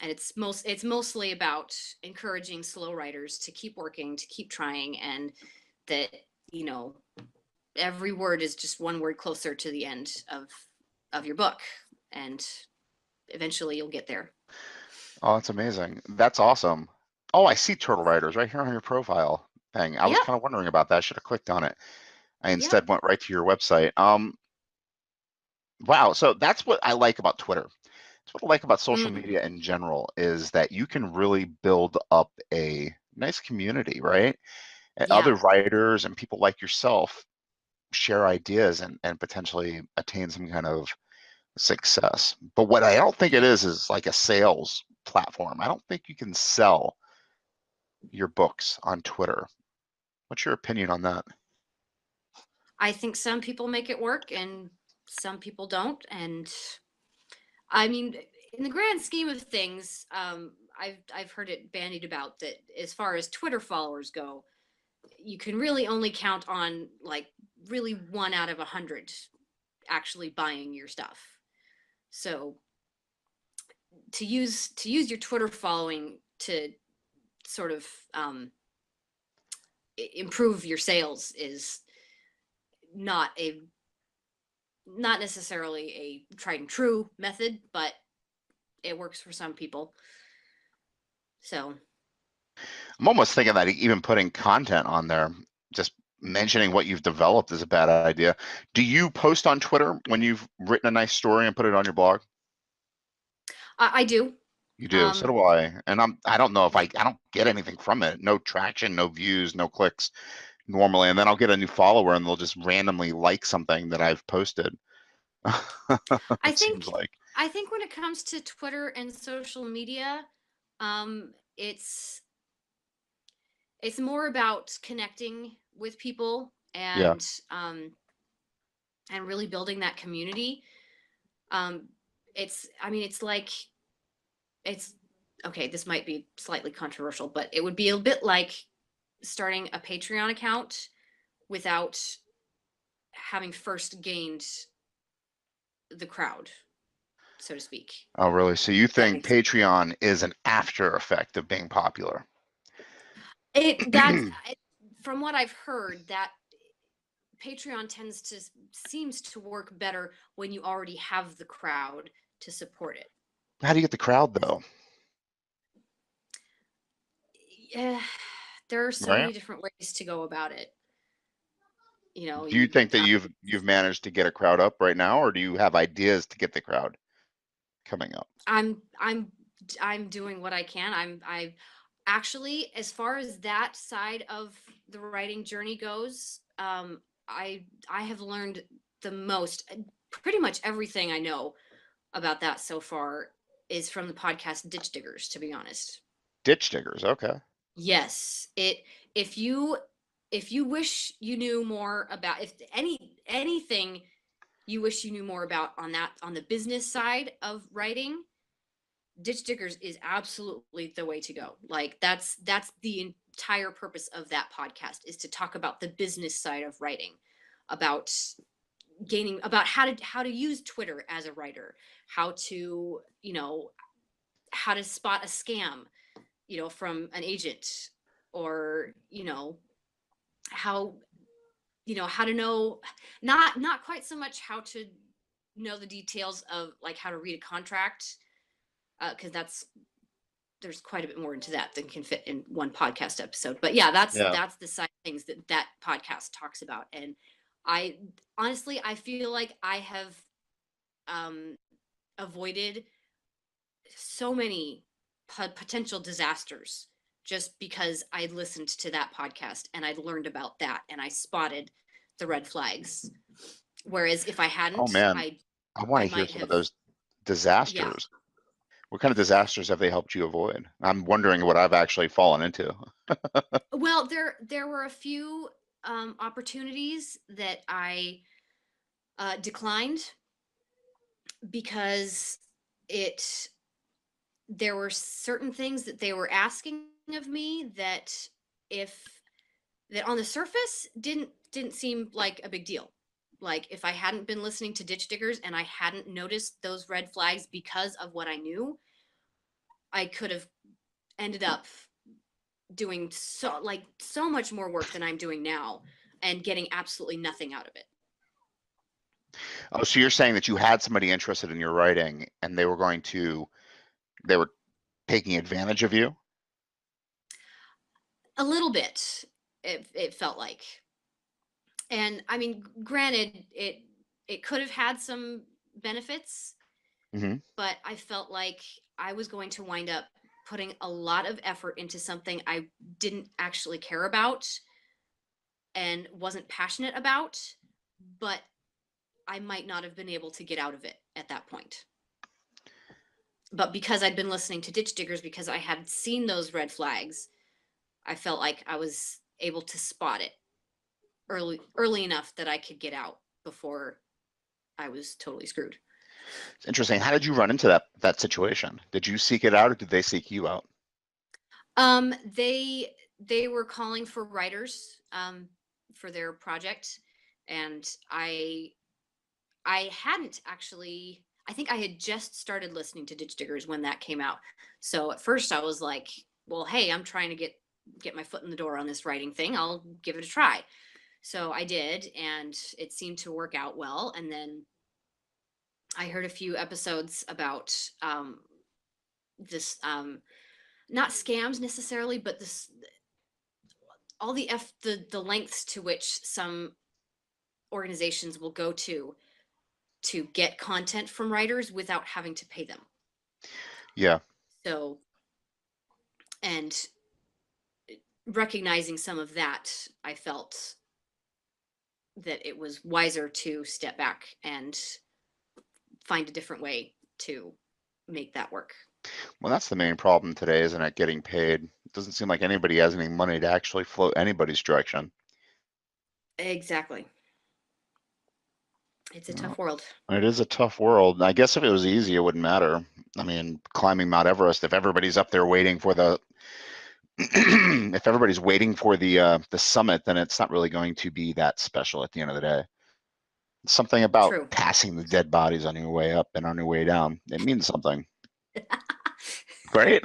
And it's mostly about encouraging slow writers to keep working, to keep trying, and that, you know, every word is just one word closer to the end of your book, and eventually you'll get there. Oh, that's amazing. That's awesome. Oh, I see Turtle Riders right here on your profile thing. I was Yep. kind of wondering about that. I should have clicked on it. I Yep. instead went right to your website. Wow. So that's what I like about Twitter. That's what I like about social Mm, media in general is that you can really build up a nice community, right? And yeah. other writers and people like yourself share ideas and potentially attain some kind of success. But what I don't think it is like a sales platform. I don't think you can sell your books on Twitter. What's your opinion on that? I think some people make it work and some people don't. And I mean, in the grand scheme of things, I've heard it bandied about that as far as Twitter followers go, you can really only count on like really 1 out of 100 actually buying your stuff. So to use your Twitter following to sort of improve your sales is not a not necessarily a tried and true method, but it works for some people. So I'm almost thinking that even putting content on there, just mentioning what you've developed is a bad idea. Do you post on Twitter when you've written a nice story and put it on your blog? I do. You do. So Um, do I. And I don't know if I don't get anything from it. No traction, no views, no clicks normally. And then I'll get a new follower and they'll just randomly like something that I've posted. I It seems think like. I think when it comes to Twitter and social media, um, it's it's more about connecting with people Yeah. and really building that community. Um, it's I mean it's like it's okay. This might be slightly controversial, but it would be a bit like starting a Patreon account without having first gained the crowd, so to speak. Oh, really? So you If that think makes sense. Patreon is an after effect of being popular? It that's from what I've heard that Patreon tends to seems to work better when you already have the crowd to support it. How do you get the crowd though? Yeah, there are so Right? many different ways to go about it. You know, Do you you think that have you've managed to get a crowd up right now, or do you have ideas to get the crowd coming up? I'm I'm I'm doing what I can. I actually, as far as that side of the writing journey goes, I have learned the most. Pretty much everything I know about that so far is from the podcast Ditch Diggers, to be honest. Ditch diggers, okay. Yes, it if you if you wish you knew more about if anything you wish you knew more about on the business side of writing, Ditch Diggers is absolutely the way to go. Like that's the entire purpose of that podcast is to talk about the business side of writing, about gaining about how to use Twitter as a writer, how to, how to spot a scam, from an agent, or, how how to know, not quite so much how to know the details of like how to read a contract, because there's quite a bit more into that than can fit in one podcast episode. But yeah, that's Yeah. that's the side of things that podcast talks about. And I honestly, I feel like I have um avoided so many potential disasters just because I listened to that podcast and I learned about that and I spotted the red flags. Whereas if I Oh hadn't, man, I I want I to hear might some of have, those yeah. disasters. What kind of disasters have they helped you avoid? I'm wondering what I've actually fallen into. Well, there were a few opportunities that I declined because it there were certain things that they were asking of me if that on the surface didn't seem like a big deal. Like if I hadn't been listening to Ditch Diggers and I hadn't noticed those red flags because of what I knew, I could have ended up doing so much more work than I'm doing now and getting absolutely nothing out of it. Oh, so you're saying that you had somebody interested in your writing and they were taking advantage of you? A little bit, it felt like. And I mean, granted, it could have had some benefits, Hmm. but I felt like I was going to wind up putting a lot of effort into something I didn't actually care about and wasn't passionate about, but I might not have been able to get out of it at that point. But because I'd been listening to Ditch Diggers, because I had seen those red flags, I felt like I was able to spot it early enough that I could get out before I was totally screwed. It's interesting. How did you run into that situation? Did you seek it out or did they seek you out? They were calling for writers for their project, and I hadn't actually. I think I had just started listening to Ditch Diggers when that came out. So at first I was like, "Well, hey, I'm trying to get my foot in the door on this writing thing. I'll give it a try." So I did, and it seemed to work out well. And then I heard a few episodes about this, not scams necessarily, but this all the lengths to which some organizations will go to get content from writers without having to pay them. Yeah. So, and recognizing some of that, I felt that it was wiser to step back and find a different way to make that work. Well, that's the main problem today, isn't it? Getting paid. It doesn't seem like anybody has any money to actually float anybody's direction. Exactly. It's a No, tough world. it is a tough world. I guess if it was easy, it wouldn't matter. I mean, climbing Mount Everest, if everybody's up there waiting for the if everybody's waiting for the summit, then it's not really going to be that special at the end of the day. Something about True. passing the dead bodies on your way up and on your way down. It means something. Great.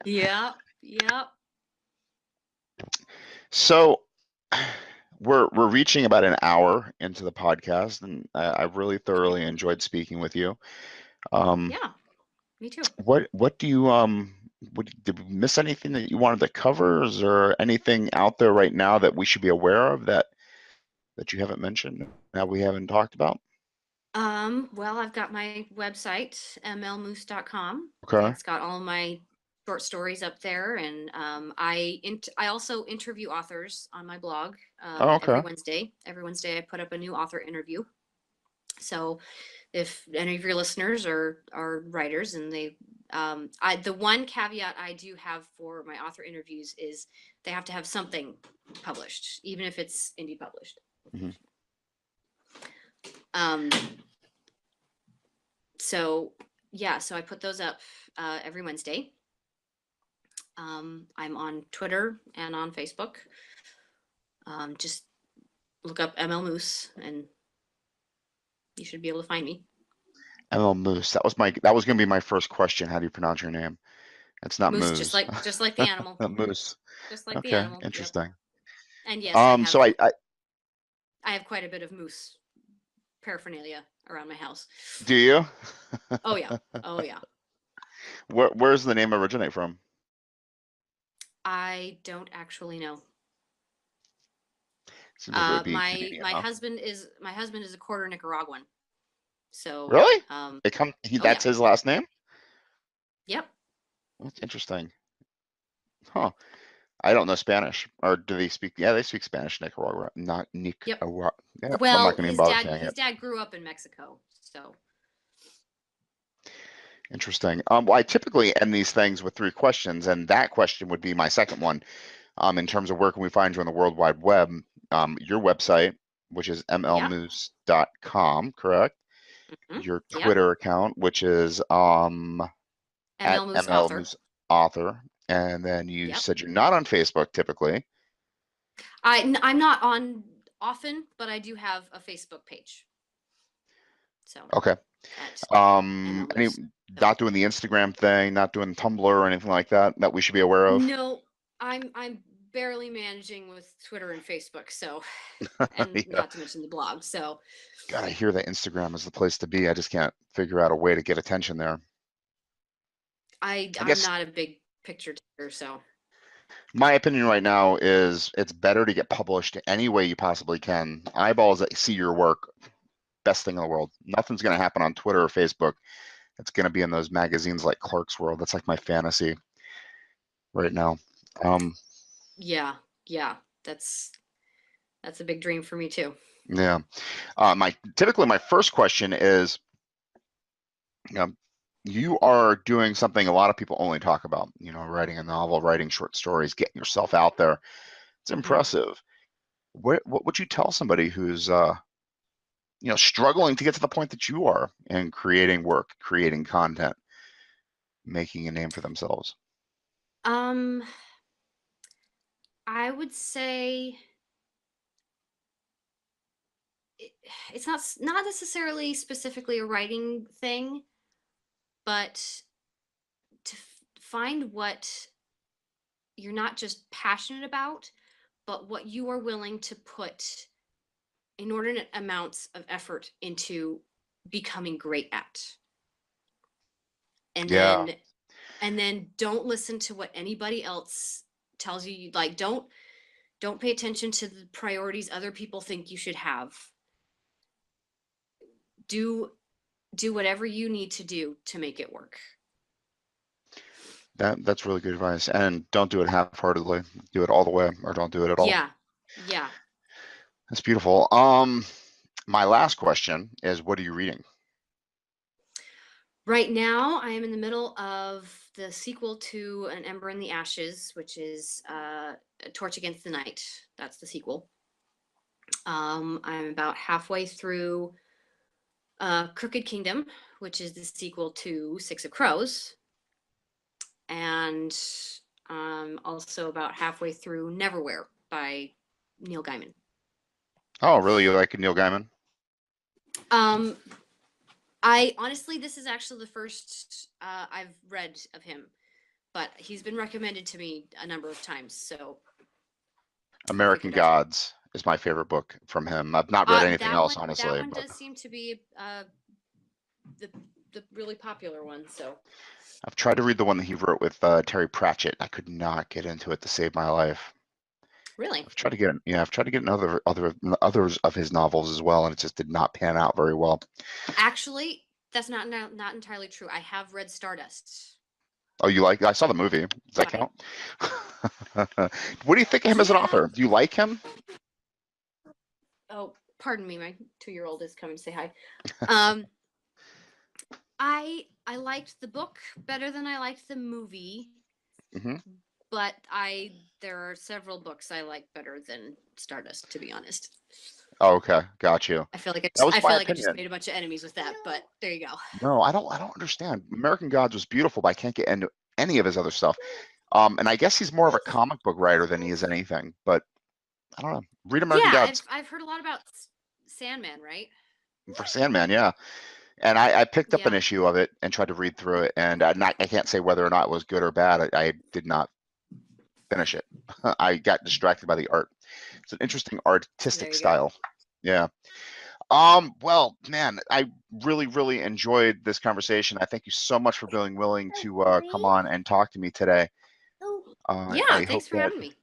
Yeah. Yeah. So we're reaching about an hour into the podcast, and I really Okay. thoroughly enjoyed speaking with you. Um, Yeah. Me too. what do you did we miss anything that you wanted to cover? Is there anything out there right now that we should be aware of that you haven't mentioned, that we haven't talked about? Well, I've got my website, mlmoos.com. Okay. It's got all my short stories up there, and I also interview authors on my blog Oh, every okay. Wednesday. Every Wednesday, I put up a new author interview. So, if any of your listeners are writers and they, the one caveat I do have for my author interviews is they have to have something published, even if it's indie published. Mhm. Um, so yeah, so I put those up every Wednesday. I'm on Twitter and on Facebook. Just look up ML Moos and you should be able to find me. ML Moose. That was going to be my first question. How do you pronounce your name? It's not Moose, Moose. just like the animal, Moose. just like the Okay, animal. Yep. interesting. And yes, So I have quite a bit of moose paraphernalia around my house. do you? Oh yeah. Oh yeah. Where's the name originate from? I don't actually know. Seems like it would be My Canadian, my huh? husband is my husband is a quarter Nicaraguan. So Really? oh yeah. That's his last name? Yep. That's interesting. Huh. I don't know Spanish. Or do they speak? Yeah, they speak Spanish in Nicaragua. Not Yep. Nicaragua. Yeah, I'm not Well, going to even bother saying his it. dad grew up in Mexico. So Interesting. Well, I typically end these things with 3 questions, and that question would be my second one. In terms of where can we find you on the World Wide Web? Your website, which is yep. mlmoose.com, correct? Mm-hmm. Your Yep. Twitter account, which is at ML Moose author. mlmooseauthor, and then you Yep. said you're not on Facebook typically. I'm not on often, but I do have a Facebook page. So Okay. at Any MList. So not doing the Instagram thing, not doing Tumblr or anything like that that we should be aware of? no, I'm barely managing with Twitter and Facebook. So, and Yeah. not to mention the blog. So God, I hear that Instagram is the place to be. I just can't figure out a way to get attention there. I I'm guess not a big picture taker. So my opinion right now is it's better to get published any way you possibly can. Eyeballs that see your work, best thing in the world. Nothing's going to happen on Twitter or Facebook. It's going to be in those magazines like Clark's World. That's like my fantasy right now. Um, yeah, yeah, that's a big dream for me too. yeah. Typically my first question is, you are doing something a lot of people only talk about, writing a novel, writing short stories, getting yourself out there. It's Mhm. impressive. What would you tell somebody who's struggling to get to the point that you are in creating work, creating content, making a name for themselves? Um, I would say it, it's not necessarily specifically a writing thing, but to find what you're not just passionate about, but what you are willing to put inordinate amounts of effort into becoming great at. And Yeah, then don't listen to what anybody else tells you. Like don't pay attention to the priorities other people think you should have. Do whatever you need to do to make it work. that's really good advice. And don't do it half-heartedly. Do it all the way, or don't do it at all. Yeah. Yeah. That's beautiful. My last question is, what are you reading? Right now, I am in the middle of the sequel to An Ember in the Ashes, which is A Torch Against the Night. That's the sequel. I'm about halfway through Crooked Kingdom, which is the sequel to Six of Crows, and also about halfway through Neverwhere by Neil Gaiman. Oh, really? You like Neil Gaiman? Um, I honestly, this is actually the first I've read of him, but he's been recommended to me a number of times, so I American figured I should. Gods is my favorite book from him. I've not read anything else, That honestly, one but does seem to be the really popular one. So I've tried to read the one that he wrote with Terry Pratchett. I could not get into it to save my life. really, I've tried to get in others of his novels as well, and it just did not pan out very well. actually, that's not entirely true. I have read Stardust. Oh, I saw the movie. Does that But count? What do you think of him as an yeah. author? Do you like him? Oh, pardon me. My 2-year-old is coming to say hi. Um, I liked the book better than I liked the movie, Hmm. but there are several books I like better than Stardust, to be honest. Oh, okay, got you. That was I my feel like I just opinion. made a bunch of enemies with that, but there you go. No, I don't understand. American Gods was beautiful, but I can't get into any of his other stuff. And I guess he's more of a comic book writer than he is anything. But I don't know. Read American Yeah, Gods I've heard a lot about Sandman, right? for Sandman, yeah. And I picked up an Yeah. issue of it and tried to read through it, and I can't say whether or not it was good or bad. I did not finish it. I got distracted by the art. It's an interesting There artistic you go. style. Yeah. Well, man, I really, really enjoyed this conversation. I thank you so much for being willing to come on and talk to me today. Yeah, I hope thanks for that having me.